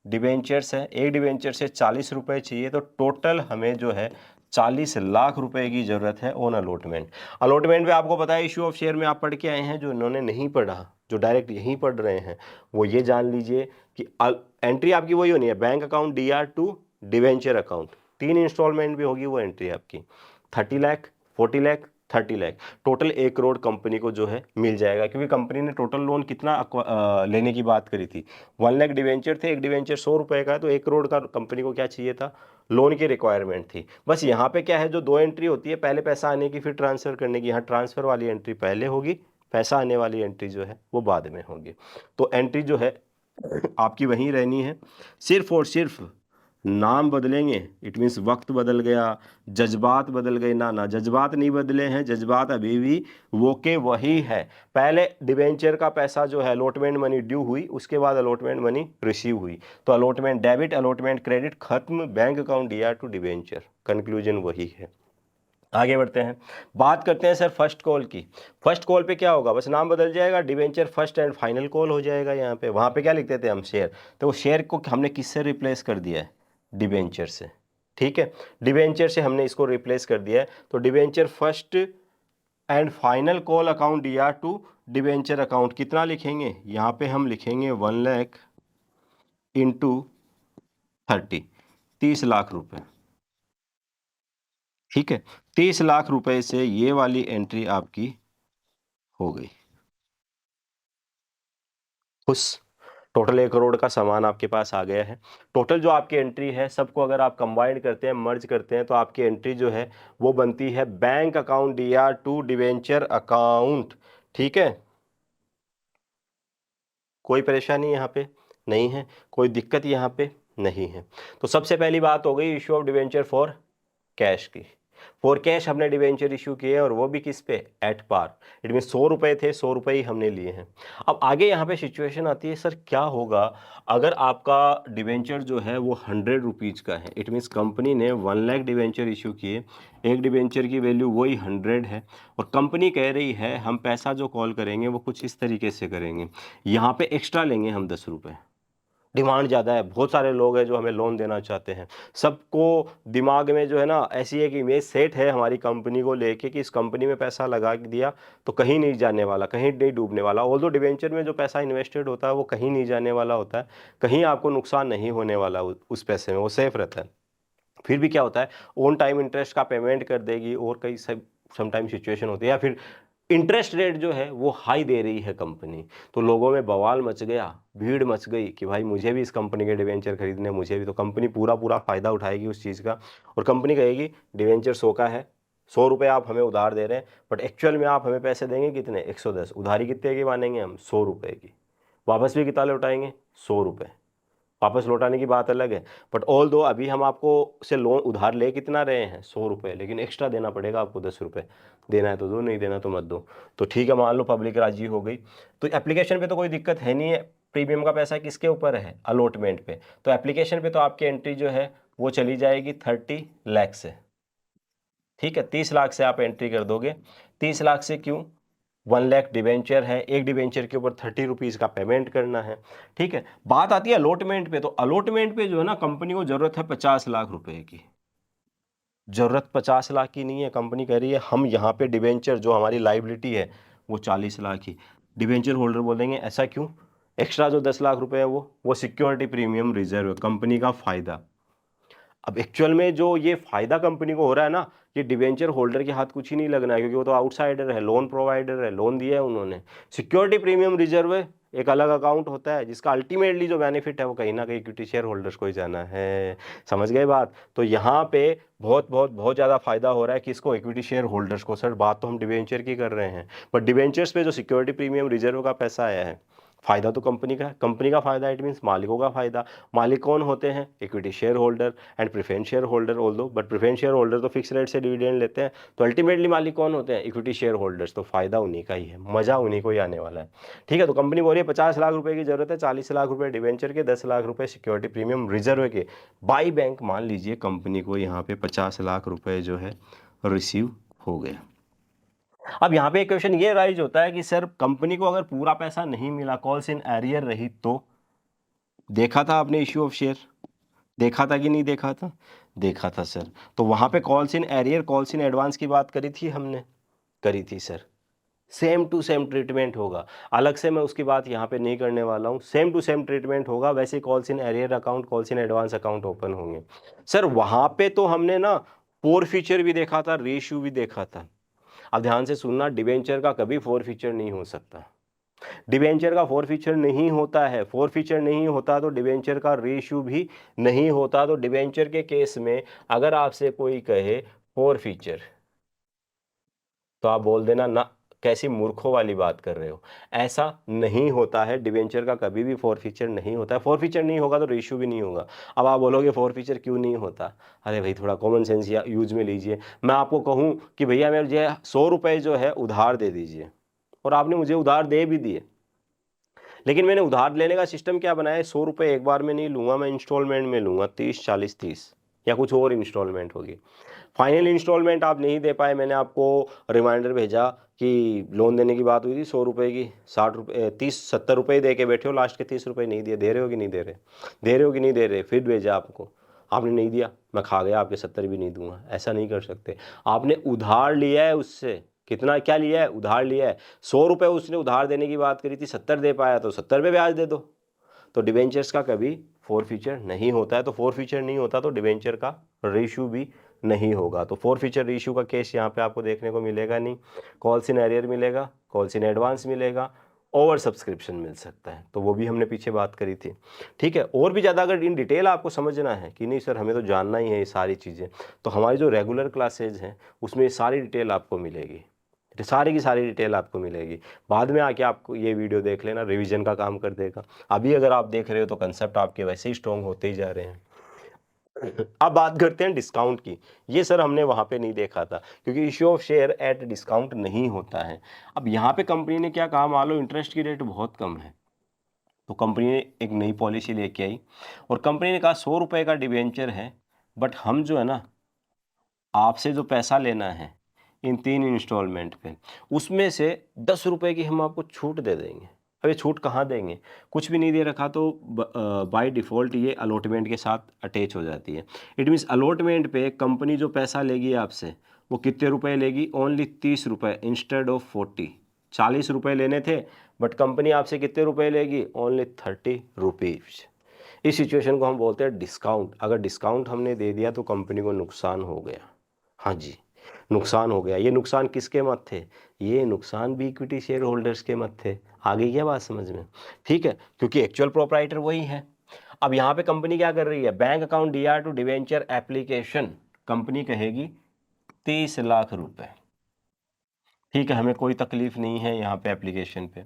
डिवेंचर्स है, एक डिवेंचर से 40 रुपए चाहिए, तो टोटल हमें जो है 40 लाख रुपए की ज़रूरत है ऑन अलॉटमेंट। अलॉटमेंट पे आपको पता है इशू ऑफ शेयर में आप पढ़ के आए हैं, जो इन्होंने नहीं पढ़ा, जो डायरेक्ट यहीं पढ़ रहे हैं, वो ये जान लीजिए कि एंट्री आपकी वही होनी है, bank account DR to debenture account, 3 instalment भी होगी वो एंट्री आपकी, 30 लाख 40 लाख 30 लाख, टोटल 1 करोड़ कंपनी को जो है मिल जाएगा, क्योंकि कंपनी ने टोटल लोन कितना लेने की बात करी थी, 1 लाख डिवेंचर थे, एक डिवेंचर 100 रुपए का है, तो 1 करोड़ का कंपनी को क्या चाहिए था, लोन की रिक्वायरमेंट थी। बस यहाँ पे क्या है, जो 2 एंट्री होती है, पहले पैसा आने की फिर ट्रांसफर करने की, यहाँ ट्रांसफर वाली एंट्री पहले होगी, पैसा आने वाली एंट्री जो है वो बाद में होगी। तो एंट्री जो है आपकी वहीं रहनी है, सिर्फ और सिर्फ नाम बदलेंगे, इट मीन्स वक्त बदल गया, जज्बात बदल गए, ना ना, जज्बात नहीं बदले हैं, जज्बात अभी भी वो के वही है। पहले डिवेंचर का पैसा जो है अलॉटमेंट मनी ड्यू हुई, उसके बाद अलॉटमेंट मनी रिसीव हुई, तो अलॉटमेंट डेबिट, अलॉटमेंट क्रेडिट खत्म, बैंक अकाउंट दिया टू डिवेंचर, कंक्लूजन वही है। आगे बढ़ते हैं, बात करते हैं सर फर्स्ट कॉल की। फर्स्ट कॉल पे क्या होगा, बस नाम बदल जाएगा, debenture first and final call हो जाएगा। यहाँ पे, वहाँ पे क्या लिखते थे हम, शेयर, तो वो शेयर को हमने किससे रिप्लेस कर दिया है, डिवेंचर से। ठीक है, डिवेंचर से हमने इसको रिप्लेस कर दिया है, तो debenture first and final call account दिया टू डिवेंचर अकाउंट, कितना लिखेंगे, यहाँ पे हम लिखेंगे 1 लाख इंटू 30, 30 लाख रुपए। ठीक है, 30 लाख रुपए से ये वाली एंट्री आपकी हो गई खुश। टोटल 1 करोड़ का सामान आपके पास आ गया है। टोटल जो आपकी एंट्री है, सबको अगर आप कंबाइंड करते हैं, मर्ज करते हैं, तो आपकी एंट्री जो है वो बनती है बैंक अकाउंट दिया टू डिवेंचर अकाउंट। ठीक है, कोई परेशानी यहाँ पे नहीं है, कोई दिक्कत यहाँ पे नहीं है। तो सबसे पहली बात हो गई issue of debenture for cash की। फॉर कैश हमने डिवेंचर इशू किए और वो भी किस पे, एट पार, इट मीन 100 रुपए थे, 100 रुपए ही हमने लिए हैं। अब आगे यहाँ पे सिचुएशन आती है, सर क्या होगा अगर आपका डिवेंचर जो है वो 100 रुपीज़ का है, इट मीन्स कंपनी ने 1 लाख डिवेंचर इशू किए, एक डिवेंचर की वैल्यू वही 100 है, और कंपनी कह रही है हम पैसा जो कॉल करेंगे वो कुछ इस तरीके से करेंगे, यहाँ पे एक्स्ट्रा लेंगे हम 10 रुपये। डिमांड ज़्यादा है, बहुत सारे लोग हैं जो हमें लोन देना चाहते हैं, सबको दिमाग में जो है ना ऐसी एक इमेज सेट है हमारी कंपनी को लेके कि इस कंपनी में पैसा लगा दिया तो कहीं नहीं जाने वाला, कहीं नहीं डूबने वाला। ऑल्दो डिवेंचर में जो पैसा इन्वेस्टेड होता है वो कहीं नहीं जाने वाला होता है, कहीं आपको नुकसान नहीं होने वाला उस पैसे में, वो सेफ रहता है। फिर भी क्या होता है, ऑन टाइम इंटरेस्ट का पेमेंट कर देगी, और कई समटाइम सिचुएशन होती है, या फिर इंटरेस्ट रेट जो है वो हाई दे रही है कंपनी, तो लोगों में बवाल मच गया, भीड़ मच गई कि भाई मुझे भी इस कंपनी के डिवेंचर खरीदने, मुझे भी। तो कंपनी पूरा पूरा फ़ायदा उठाएगी उस चीज़ का, और कंपनी कहेगी डिवेंचर 100 का है, 100 रुपये आप हमें उधार दे रहे हैं, बट एक्चुअल में आप हमें पैसे देंगे कितने, 110, उधारी कितने की मानेंगे हम, 100 रुपये की, वापस भी कितना लौटाएंगे, 100 रुपये, वापस लौटाने की बात अलग है। बट ऑल दो अभी हम आपको से लोन उधार ले कितना रहे हैं, 100 रुपये, लेकिन एक्स्ट्रा देना पड़ेगा आपको 10 रुपये, देना है तो दो, नहीं देना तो मत दो। तो ठीक है, मान लो पब्लिक राजी हो गई, तो एप्लीकेशन पे तो कोई दिक्कत है नहीं है, प्रीमियम का पैसा किसके ऊपर है, अलॉटमेंट पे, तो एप्लीकेशन पे तो आपकी एंट्री जो है वो चली जाएगी 30 लाख से। ठीक है, 30 लाख से आप एंट्री कर दोगे, 30 लाख से क्यों, 1 लाख डिवेंचर है, एक डिवेंचर के ऊपर 30 रुपीज़ का पेमेंट करना है। ठीक है, बात आती है अलॉटमेंट पे, तो अलॉटमेंट पे जो है ना कंपनी को जरूरत है 50 लाख रुपए की, जरूरत 50 लाख की नहीं है, कंपनी कह रही है हम यहाँ पे डिवेंचर जो हमारी लाइबिलिटी है वो 40 लाख की। डिवेंचर होल्डर बोलेंगे ऐसा क्यों, एक्स्ट्रा जो 10 लाख रुपए है वो सिक्योरिटी प्रीमियम रिजर्व है, कंपनी का फायदा। अब एक्चुअल में जो ये फायदा कंपनी को हो रहा है ना, ये डिवेंचर होल्डर के हाथ कुछ ही नहीं लगना है, क्योंकि वो तो आउटसाइडर है, लोन प्रोवाइडर है, लोन दिया है उन्होंने। सिक्योरिटी प्रीमियम रिजर्व एक अलग अकाउंट होता है, जिसका अल्टीमेटली जो बेनिफिट है वो कहीं ना कहीं इक्विटी शेयर होल्डर्स को ही जाना है। समझ गए बात। तो यहाँ पे बहुत बहुत बहुत ज़्यादा फायदा हो रहा है किसको, इक्विटी शेयर होल्डर्स को। सर बात तो हम डिवेंचर की कर रहे हैं, बट डिवेंचर्स पे जो सिक्योरिटी प्रीमियम रिजर्व का पैसा आया है, फायदा तो कंपनी का है, कंपनी का फायदा इट मीन्स मालिकों का फायदा। मालिक कौन होते हैं, equity share holder and preference share holder, although but preference share holder तो फिक्स रेट से डिविडेंड लेते हैं, तो अल्टीमेटली मालिक कौन होते हैं, इक्विटी शेयर होल्डर्स। तो फायदा उन्हीं का ही है, मजा उन्हीं को ही आने वाला है। ठीक है, तो कंपनी बोल रही है 50 लाख रुपए की जरूरत है, 40 लाख रुपए डिवेंचर के, 10 लाख रुपए सिक्योरिटी प्रीमियम रिजर्व के, बाई बैंक मान लीजिए कंपनी को यहाँ पे 50 लाख रुपए जो है रिसीव हो गया। अब यहाँ पे एक क्वेश्चन ये राइज होता है कि सर कंपनी को अगर पूरा पैसा नहीं मिला, कॉल्स इन एरियर रही, तो देखा था आपने इश्यू ऑफ शेयर, देखा था कि नहीं देखा था, देखा था सर। तो वहां पे calls in arrear, calls in advance की बात करी थी हमने, करी थी sir. Same to same treatment होगा, अलग से मैं उसकी बात यहाँ पे नहीं करने वाला हूँ, सेम टू सेम ट्रीटमेंट होगा। वैसे calls in arrear account, calls in advance account open होंगे। सर वहां पे तो हमने ना पोर फीचर भी देखा था, रेशियो भी देखा था, अब ध्यान से सुनना, डिबेंचर का कभी फोरफीचर नहीं हो सकता। डिबेंचर का फोरफीचर नहीं होता है, फोरफीचर नहीं होता तो डिबेंचर का रीइश्यू भी नहीं होता। तो डिबेंचर के केस में अगर आपसे कोई कहे फोरफीचर, तो आप बोल देना ना, कैसी मूर्खों वाली बात कर रहे हो, ऐसा नहीं होता है। डिबेंचर का कभी भी फोरफीचर नहीं होता है। फोरफीचर नहीं होगा तो रेशियो भी नहीं होगा। अब आप बोलोगे फोरफीचर क्यों नहीं होता, अरे भाई थोड़ा कॉमन सेंस या यूज में लीजिए। मैं आपको कहूँ कि भैया मुझे 100 रुपये जो है उधार दे दीजिए, और आपने मुझे उधार दे भी दिए, लेकिन मैंने उधार लेने का सिस्टम क्या बनाया है, 100 रुपये एक बार में नहीं लूंगा, मैं इंस्टॉलमेंट में लूंगा, 30 40 30 या कुछ और इंस्टॉलमेंट होगी। फाइनल इंस्टॉलमेंट आप नहीं दे पाए, मैंने आपको रिमाइंडर भेजा कि लोन देने की बात हुई थी 100 रुपये की, 60 रुपये 30 70 रुपये दे के बैठे हो, लास्ट के 30 रुपये नहीं दिए। दे रहे हो कि नहीं दे रहे, दे रहे हो कि नहीं दे रहे, फिर भेजा आपको, आपने नहीं दिया, मैं खा गया, आपके 70 भी नहीं दूंगा। ऐसा नहीं कर सकते। आपने उधार लिया है उससे, कितना क्या लिया है, उधार लिया है। 100 रुपये उसने उधार देने की बात करी थी, 70 दे पाया तो 70 पे ब्याज दे दो। तो डिबेंचर्स का कभी फोरफीचर नहीं होता है। तो फोरफीचर नहीं होता तो डिबेंचर का रेशियो भी नहीं होगा। तो फोरफीचर रेशियो का केस यहाँ पे आपको देखने को मिलेगा नहीं। कॉल्स इन एरियर मिलेगा, कॉल्स इन एडवांस मिलेगा, ओवर सब्सक्रिप्शन मिल सकता है, तो वो भी हमने पीछे बात करी थी। ठीक है, और भी ज़्यादा अगर इन डिटेल आपको समझना है कि नहीं सर हमें तो जानना ही है ये सारी चीज़ें, तो हमारी जो रेगुलर क्लासेज हैं उसमें ये सारी डिटेल आपको मिलेगी, सारी की सारी डिटेल आपको मिलेगी। बाद में आके आपको ये वीडियो देख लेना, रिवीजन का काम कर देगा। अभी अगर आप देख रहे हो तो कंसेप्ट आपके वैसे ही स्ट्रॉन्ग होते ही जा रहे हैं। अब बात करते हैं डिस्काउंट की। ये सर हमने वहाँ पे नहीं देखा था, क्योंकि issue of share at discount नहीं होता है। अब यहाँ पे कंपनी ने क्या कहा, मान लो इंटरेस्ट की रेट बहुत कम है, तो कंपनी ने एक नई पॉलिसी लेके आई और कंपनी ने कहा 100 रुपये का डिबेंचर है, बट हम जो है ना आपसे जो पैसा लेना है इन 3 इंस्टॉलमेंट पे, उसमें से 10 रुपये की हम आपको छूट दे देंगे। अब ये छूट कहाँ देंगे, कुछ भी नहीं दे रखा तो बाय डिफ़ॉल्ट ये अलॉटमेंट के साथ अटैच हो जाती है। इट मीन्स अलॉटमेंट पे कंपनी जो पैसा लेगी आपसे वो कितने रुपए लेगी, ओनली 30 रुपये इंस्टेड ऑफ 40। 40 रुपये लेने थे बट कंपनी आपसे कितने रुपए लेगी, ओनली 30 रुपीज़। इस सिचुएशन को हम बोलते हैं डिस्काउंट। अगर डिस्काउंट हमने दे दिया तो कंपनी को नुकसान हो गया। हाँ जी, नुकसान हो गया। ये नुकसान किसके मत थे, ये नुकसान भी इक्विटी शेयर होल्डर्स के मत थे। आ गई क्या बात समझ में, ठीक है, क्योंकि एक्चुअल प्रोप्राइटर वही है। अब यहाँ पे कंपनी क्या कर रही है, bank account DR to debenture application, company कहेगी 30 लाख रुपए, ठीक है, हमें कोई तकलीफ नहीं है यहाँ पे एप्लीकेशन पे।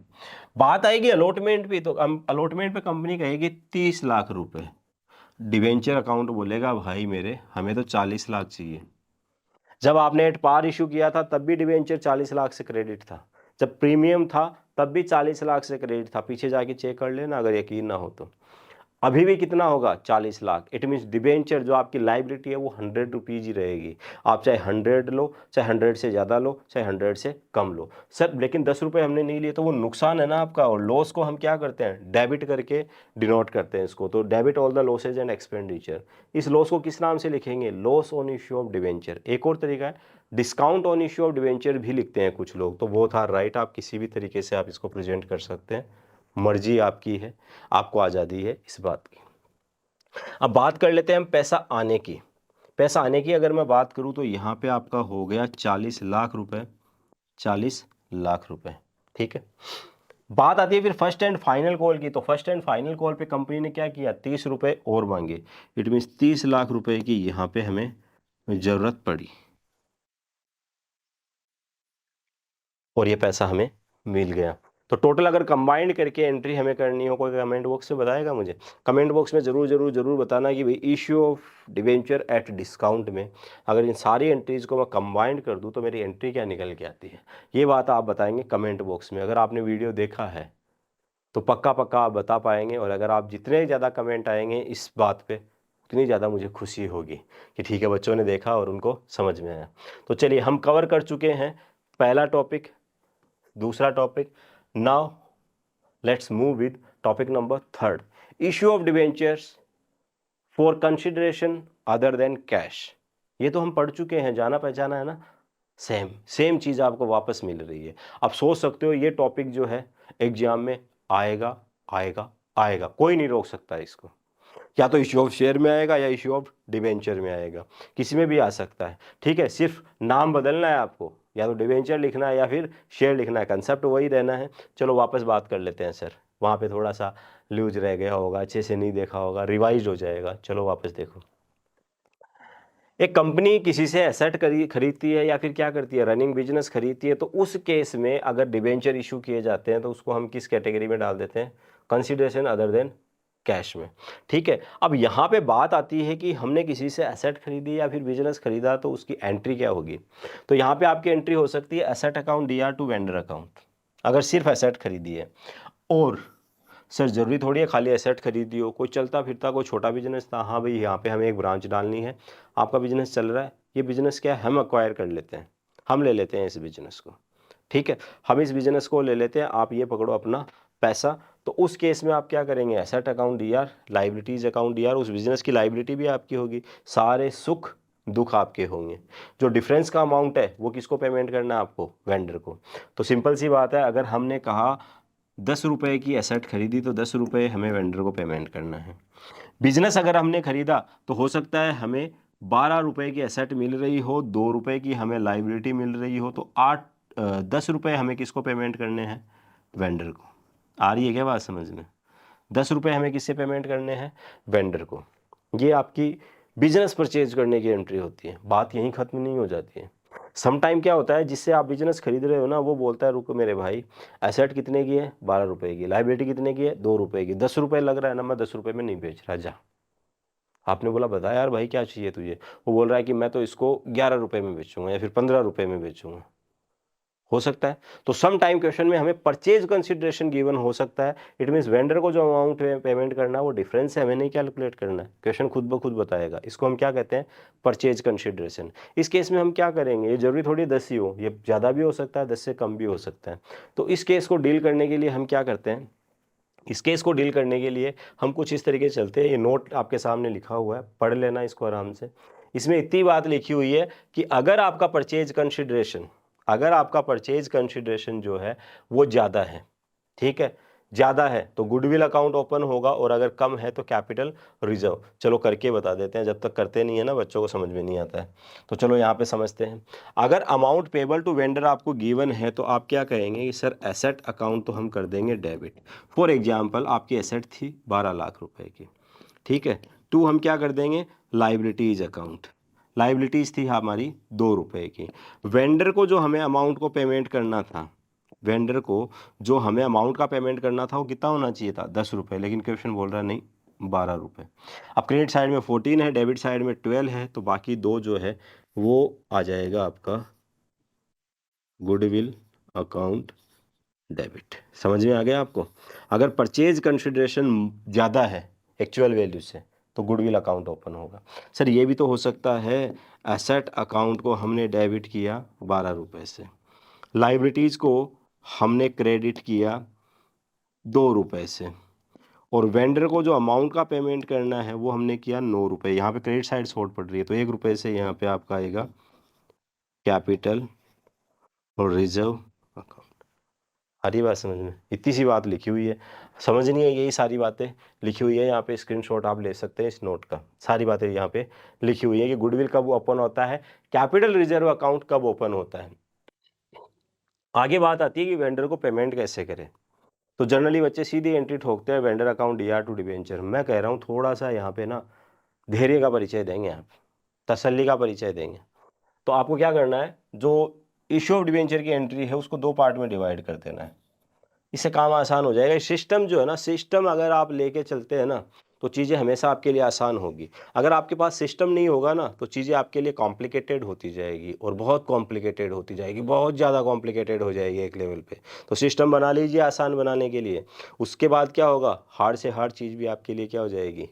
बात आएगी अलॉटमेंट पे, तो अलॉटमेंट पे कंपनी कहेगी 30 लाख रुपए, डिवेंचर अकाउंट बोलेगा भाई मेरे हमें तो 40 लाख चाहिए। जब आपने एट पार इशू किया था तब भी डिवेंचर 40 लाख से क्रेडिट था, जब प्रीमियम था तब भी 40 लाख से क्रेडिट था। पीछे जाके चेक कर लेना अगर यकीन ना हो तो। अभी भी कितना होगा, 40 लाख। इट मीन्स डिबेंचर जो आपकी लाइबिलिटी है वो 100 रुपीज़ ही रहेगी। आप चाहे 100 लो, चाहे 100 से ज़्यादा लो, चाहे 100 से कम लो सर, लेकिन 10 रुपये हमने नहीं लिए तो वो नुकसान है ना आपका। और लॉस को हम क्या करते हैं, डेबिट करके डिनोट करते हैं इसको। तो debit all the losses and expenditure. इस लॉस को किस नाम से लिखेंगे, loss on issue of debenture. एक और तरीका है discount on issue of debenture भी लिखते हैं कुछ लोग, तो वो था राइट। आप किसी भी तरीके से आप इसको प्रेजेंट कर सकते हैं, मर्जी आपकी है, आपको आज़ादी है इस बात की। अब बात कर लेते हैं हम पैसा आने की। पैसा आने की अगर मैं बात करूं तो यहाँ पे आपका हो गया 40 लाख रुपए, 40 लाख रुपए, ठीक है। बात आती है फिर फर्स्ट एंड फाइनल कॉल की। तो फर्स्ट एंड फाइनल कॉल पे कंपनी ने क्या किया, 30 रुपए और मांगे। इट मीन्स 30 लाख रुपए की यहाँ पे हमें ज़रूरत पड़ी और ये पैसा हमें मिल गया। तो टोटल अगर कंबाइंड करके एंट्री हमें करनी हो, कोई कमेंट बॉक्स में बताएगा मुझे, कमेंट बॉक्स में ज़रूर ज़रूर ज़रूर बताना कि भाई issue of debenture at discount में अगर इन सारी एंट्रीज़ को मैं कंबाइंड कर दूं तो मेरी एंट्री क्या निकल के आती है। ये बात आप बताएंगे कमेंट बॉक्स में। अगर आपने वीडियो देखा है तो पक्का पक्का आप बता पाएंगे, और अगर आप जितने ज़्यादा कमेंट आएंगे इस बात पर उतनी ज़्यादा मुझे खुशी होगी कि ठीक है बच्चों ने देखा और उनको समझ में आया। तो चलिए हम कवर कर चुके हैं पहला टॉपिक, दूसरा topic. Now let's move with topic number 3, issue of debentures for consideration other than cash. ये तो हम पढ़ चुके हैं, जाना पहचाना है ना, सेम चीज़ आपको वापस मिल रही है। अब सोच सकते हो ये टॉपिक जो है एग्जाम में आएगा आएगा आएगा, कोई नहीं रोक सकता इसको। या तो इश्यू ऑफ शेयर में आएगा या इश्यू ऑफ डिबेंचर में आएगा, किसी में भी आ सकता है, ठीक है। सिर्फ नाम बदलना है आपको, या तो डिवेंचर लिखना है या फिर शेयर लिखना है, कंसेप्ट वही रहना है। चलो वापस बात कर लेते हैं सर, वहाँ पे थोड़ा सा लूज रह गया होगा, अच्छे से नहीं देखा होगा, रिवाइज हो जाएगा। चलो वापस देखो, एक कंपनी किसी से एसेट खरीदती है या फिर क्या करती है, रनिंग बिजनेस खरीदती है, तो उस केस में अगर डिबेंचर इशू किए जाते हैं तो उसको हम किस कैटेगरी में डाल देते हैं, कंसिडरेशन अदर देन कैश में। ठीक है, अब यहाँ पे बात आती है कि हमने किसी से एसेट खरीदी या फिर बिजनेस खरीदा तो उसकी एंट्री क्या होगी। तो यहाँ पे आपकी एंट्री हो सकती है asset account DR to vendor account, अगर सिर्फ एसेट खरीदी है। और सर ज़रूरी थोड़ी है खाली एसेट खरीदी हो, कोई चलता फिरता कोई छोटा बिजनेस था, हाँ भाई यहाँ पे हमें एक ब्रांच डालनी है, आपका बिजनेस चल रहा है, ये बिजनेस क्या है, हम अक्वायर कर लेते हैं, हम ले लेते हैं इस बिजनेस को। ठीक है, हम इस बिजनेस को ले लेते हैं, आप ये पकड़ो अपना पैसा। तो उस केस में आप क्या करेंगे, asset account DR, liabilities account DR, उस बिजनेस की लाइबिलिटी भी आपकी होगी, सारे सुख दुख आपके होंगे। जो डिफरेंस का अमाउंट है वो किसको पेमेंट करना है, आपको, वेंडर को। तो सिंपल सी बात है, अगर हमने कहा 10 रुपये की एसेट खरीदी तो 10 रुपये हमें वेंडर को पेमेंट करना है। बिजनेस अगर हमने खरीदा तो हो सकता है हमें 12 रुपये की एसेट मिल रही हो, 2 रुपये की हमें लाइबिलिटी मिल रही हो, तो 10 रुपये हमें किसको पेमेंट करने हैं, वेंडर को। आ रही है क्या बात समझ में? 10 रुपये हमें किससे पेमेंट करने हैं, वेंडर को। ये आपकी बिजनेस परचेज करने की एंट्री होती है, बात यहीं ख़त्म नहीं हो जाती है। सम टाइम क्या होता है, जिससे आप बिजनेस खरीद रहे हो ना, वो बोलता है रुको मेरे भाई, एसेट कितने की है, 12 रुपये की, लाइबिलिटी कितने की है, 2 रुपये की, 10 रुपये लग रहा है ना, मैं 10 रुपये में नहीं बेच रहा, जा। आपने बोला बता यार भाई क्या चाहिए तुझे, वो बोल रहा है कि मैं तो इसको 11 रुपये में बेचूंगा या फिर 15 रुपये में बेचूंगा, हो सकता है। तो सम टाइम क्वेश्चन में हमें परचेज कंसिडरेशन गिवन हो सकता है, इट मीन्स वेंडर को जो अमाउंट पेमेंट करना है वो डिफरेंस है, हमें नहीं कैलकुलेट करना है, क्वेश्चन खुद ब खुद बताएगा। इसको हम क्या कहते हैं, परचेज कंसिडरेशन। इस केस में हम क्या करेंगे, ये जरूरी थोड़ी 10 ही हो, ये ज़्यादा भी हो सकता है, 10 से कम भी हो सकता है। तो इस केस को डील करने के लिए हम क्या करते हैं, इस केस को डील करने के लिए हम कुछ इस तरीके से चलते हैं। ये नोट आपके सामने लिखा हुआ है, पढ़ लेना इसको आराम से। इसमें इतनी बात लिखी हुई है कि अगर आपका परचेज कंसिडरेशन जो है वो ज़्यादा है, ठीक है, ज़्यादा है तो गुडविल अकाउंट ओपन होगा, और अगर कम है तो कैपिटल रिजर्व। चलो करके बता देते हैं, जब तक करते नहीं है ना बच्चों को समझ में नहीं आता है। तो चलो यहाँ पे समझते हैं। अगर अमाउंट पेबल टू वेंडर आपको गिवन है तो आप क्या कहेंगे कि सर एसेट अकाउंट तो हम कर देंगे डेबिट। फॉर एग्जाम्पल आपकी एसेट थी 12 लाख रुपए की, ठीक है, टू हम क्या कर देंगे, लाइबिलिटीज अकाउंट। लाइबिलिटीज थी हमारी 2 रुपए की। वेंडर को जो हमें अमाउंट को पेमेंट करना था, वेंडर को जो हमें अमाउंट का पेमेंट करना था वो कितना होना चाहिए था, 10 रुपये, लेकिन क्वेश्चन बोल रहा है नहीं 12 रुपये। अब क्रेडिट साइड में 14 है, डेबिट साइड में 12 है, तो बाकी 2 जो है वो आ जाएगा आपका गुडविल अकाउंट डेबिट। समझ में आ गया आपको? अगर परचेज कंसिडरेशन ज़्यादा है एक्चुअल वैल्यू से तो गुडविल अकाउंट ओपन होगा। सर ये भी तो हो सकता है, एसेट अकाउंट को हमने डेबिट किया 12 रुपये से, लाइबिलिटीज़ को हमने क्रेडिट किया 2 रुपये से, और वेंडर को जो अमाउंट का पेमेंट करना है वो हमने किया 9 रुपये। यहाँ पे क्रेडिट साइड शॉर्ट पड़ रही है तो 1 रुपये से यहाँ पे आपका आएगा कैपिटल और रिजर्व अकाउंट। आ रही बात समझ में? इतनी सी बात लिखी हुई है, समझनी है, यही सारी बातें लिखी हुई है। यहाँ पे स्क्रीनशॉट आप ले सकते हैं इस नोट का, सारी बातें यहाँ पे लिखी हुई है कि गुडविल कब ओपन होता है, कैपिटल रिजर्व अकाउंट कब ओपन होता है। आगे बात आती है कि वेंडर को पेमेंट कैसे करें। तो जनरली बच्चे सीधी एंट्री ठोकते हैं, vendor account DR to debenture. मैं कह रहा हूँ थोड़ा सा यहाँ पे ना धैर्य का परिचय देंगे, आप तसल्ली का परिचय देंगे। तो आपको क्या करना है, जो इश्यू ऑफ डिबेंचर की एंट्री है उसको 2 पार्ट में डिवाइड कर देना है, इससे काम आसान हो जाएगा। सिस्टम जो है ना, सिस्टम अगर आप लेके चलते हैं ना तो चीज़ें हमेशा आपके लिए आसान होगी। अगर आपके पास सिस्टम नहीं होगा ना तो चीज़ें आपके लिए कॉम्प्लिकेटेड होती जाएगी, और बहुत कॉम्प्लिकेटेड होती जाएगी, बहुत ज़्यादा कॉम्प्लिकेटेड हो जाएगी एक लेवल पे। तो सिस्टम बना लीजिए आसान बनाने के लिए, उसके बाद क्या होगा, हार्ड से हार्ड चीज़ भी आपके लिए क्या हो जाएगी,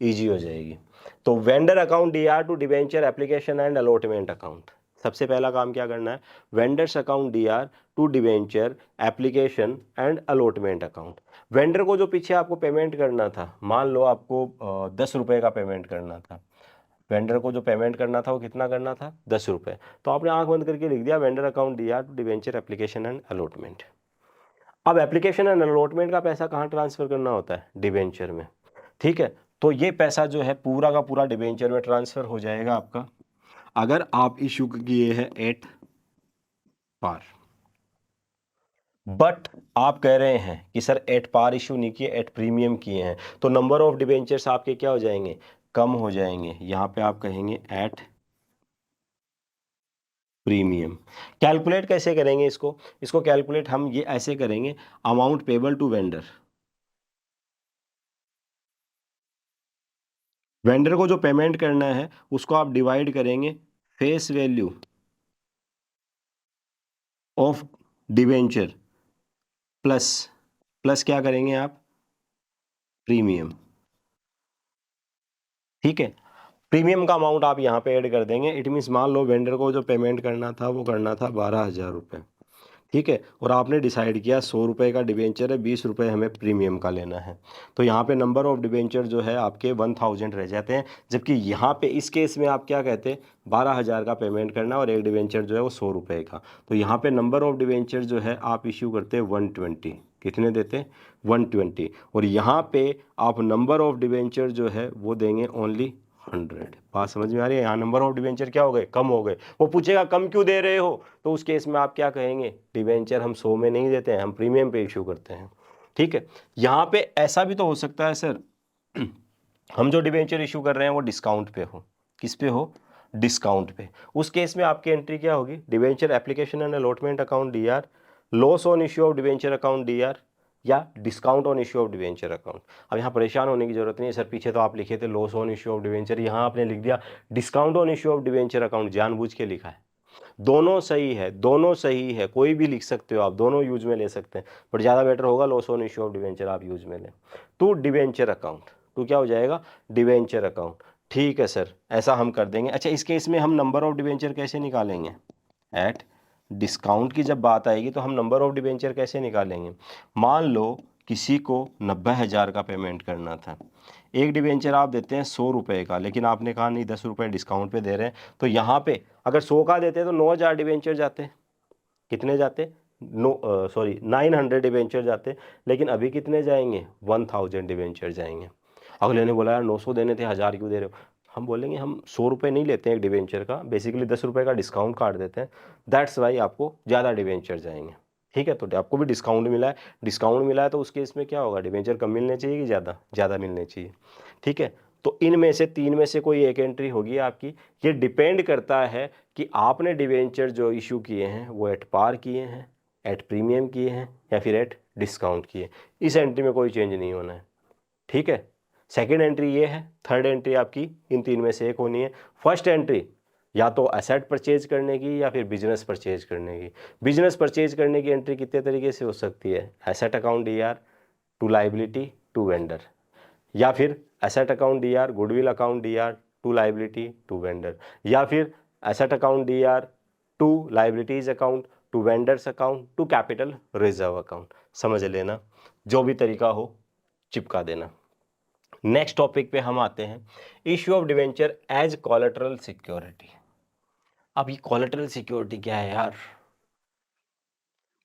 ईजी हो जाएगी। तो vendor account DR to debenture application and allotment account, सबसे पहला काम क्या करना है, vendors account DR to debenture application and allotment account. Vendor को जो पीछे आपको पेमेंट करना था, मान लो आपको 10 रुपये का पेमेंट करना था, वेंडर को जो पेमेंट करना था वो कितना करना था, 10 रुपये। तो आपने आंख बंद करके लिख दिया vendor account DR to debenture application and allotment. अब एप्लीकेशन एंड अलॉटमेंट का पैसा कहाँ ट्रांसफर करना होता है, डिबेंचर में, ठीक है। तो ये पैसा जो है पूरा का पूरा डिबेंचर में ट्रांसफर हो जाएगा आपका। अगर आप इशू किए हैं एट पार। बट आप कह रहे हैं कि सर एट पार इशू नहीं किए, एट प्रीमियम किए हैं, तो नंबर ऑफ डिबेंचर्स आपके क्या हो जाएंगे, कम हो जाएंगे। यहां पे आप कहेंगे एट प्रीमियम। कैलकुलेट कैसे करेंगे इसको, इसको कैलकुलेट हम ये ऐसे करेंगे, amount payable to vendor, vendor को जो पेमेंट करना है उसको आप डिवाइड करेंगे face value of debenture plus, plus क्या करेंगे आप, प्रीमियम। ठीक है, प्रीमियम का अमाउंट आप यहाँ पे ऐड कर देंगे। इट मीन्स मान लो वेंडर को जो पेमेंट करना था वो करना था 12,000 रुपये। ठीक है, और आपने डिसाइड किया 100 रुपये का डिबेंचर है, 20 रुपये हमें प्रीमियम का लेना है, तो यहाँ पे नंबर ऑफ डिबेंचर जो है आपके 1000 रह जाते हैं। जबकि यहाँ पे इस केस में आप क्या कहते हैं, 12,000 का पेमेंट करना और एक डिबेंचर जो है वो 100 रुपये का, तो यहाँ पे नंबर ऑफ डिबेंचर जो है आप इश्यू करते हैं 120। कितने देते हैं, 120। और यहाँ पे आप नंबर ऑफ डिबेंचर जो है वो देंगे ओनली 100। बात समझ में आ रही है, यहाँ नंबर ऑफ डिबेंचर क्या हो गए, कम हो गए। वो पूछेगा कम क्यों दे रहे हो, तो उस केस में आप क्या कहेंगे, डिबेंचर हम 100 में नहीं देते हैं, हम प्रीमियम पे इशू करते हैं। ठीक है, यहाँ पे ऐसा भी तो हो सकता है सर, हम जो डिबेंचर इशू कर रहे हैं वो डिस्काउंट पे हो, किस पे हो, डिस्काउंट पे। उस केस में आपकी एंट्री क्या होगी, debenture application and allotment account DR, loss on issue of debenture account DR, या discount on issue of debenture account. अब यहाँ परेशान होने की जरूरत नहीं है सर, पीछे तो आप लिखे थे loss on issue of debenture, यहाँ आपने लिख दिया discount on issue of debenture account, जानबूझ के लिखा है। दोनों सही है, दोनों सही है, कोई भी लिख सकते हो आप, दोनों यूज में ले सकते हैं, बट ज़्यादा बेटर होगा loss on issue of debenture आप यूज में लें। तो डिबेंचर अकाउंट, तो क्या हो जाएगा, डिबेंचर अकाउंट। ठीक है सर, ऐसा हम कर देंगे। अच्छा, इस केस में हम नंबर ऑफ डिबेंचर कैसे निकालेंगे, एट डिस्काउंट की जब बात आएगी तो हम नंबर ऑफ डिबेंचर कैसे निकालेंगे। मान लो किसी को 90,000 का पेमेंट करना था, एक डिबेंचर आप देते हैं 100 रुपये का, लेकिन आपने कहा नहीं 10 रुपये डिस्काउंट पे दे रहे हैं, तो यहाँ पे अगर 100 का देते तो 9,000 डिबेंचर जाते, कितने जाते, 900 डिबेंचर जाते, लेकिन अभी कितने जाएंगे, 1000 डिबेंचर जाएंगे। अगले ने बोला यार 900 देने थे, 1000 क्यों दे रहे हो, हम बोलेंगे हम 100 रुपये नहीं लेते हैं एक डिबेंचर का, बेसिकली 10 रुपये का डिस्काउंट काट देते हैं, दैट्स वाई आपको ज़्यादा डिबेंचर जाएंगे। ठीक है, तो आपको भी डिस्काउंट मिला है, डिस्काउंट मिला है तो उस केस में क्या होगा, डिबेंचर कम मिलने चाहिए कि ज़्यादा, ज़्यादा मिलने चाहिए। ठीक है, तो इनमें से तीन में से कोई एक एंट्री होगी आपकी। ये डिपेंड करता है कि आपने डिबेंचर जो इशू किए हैं वो एट पार किए हैं, एट प्रीमियम किए हैं, या फिर एट डिस्काउंट किए। इस एंट्री में कोई चेंज नहीं होना है। ठीक है, सेकेंड एंट्री ये है, थर्ड एंट्री आपकी इन तीन में से एक होनी है। फर्स्ट एंट्री या तो एसेट परचेज करने की या फिर बिजनेस परचेज करने की। बिजनेस परचेज करने की एंट्री कितने तरीके से हो सकती है, asset account DR to liability to vendor, या फिर asset account DR goodwill account DR to liability to vendor, या फिर asset account DR to liabilities account to vendors account to capital reserve account. समझ लेना, जो भी तरीका हो चिपका देना। नेक्स्ट टॉपिक पे हम आते हैं, issue of debenture as collateral security. अब ये कोलेटरल सिक्योरिटी क्या है यार,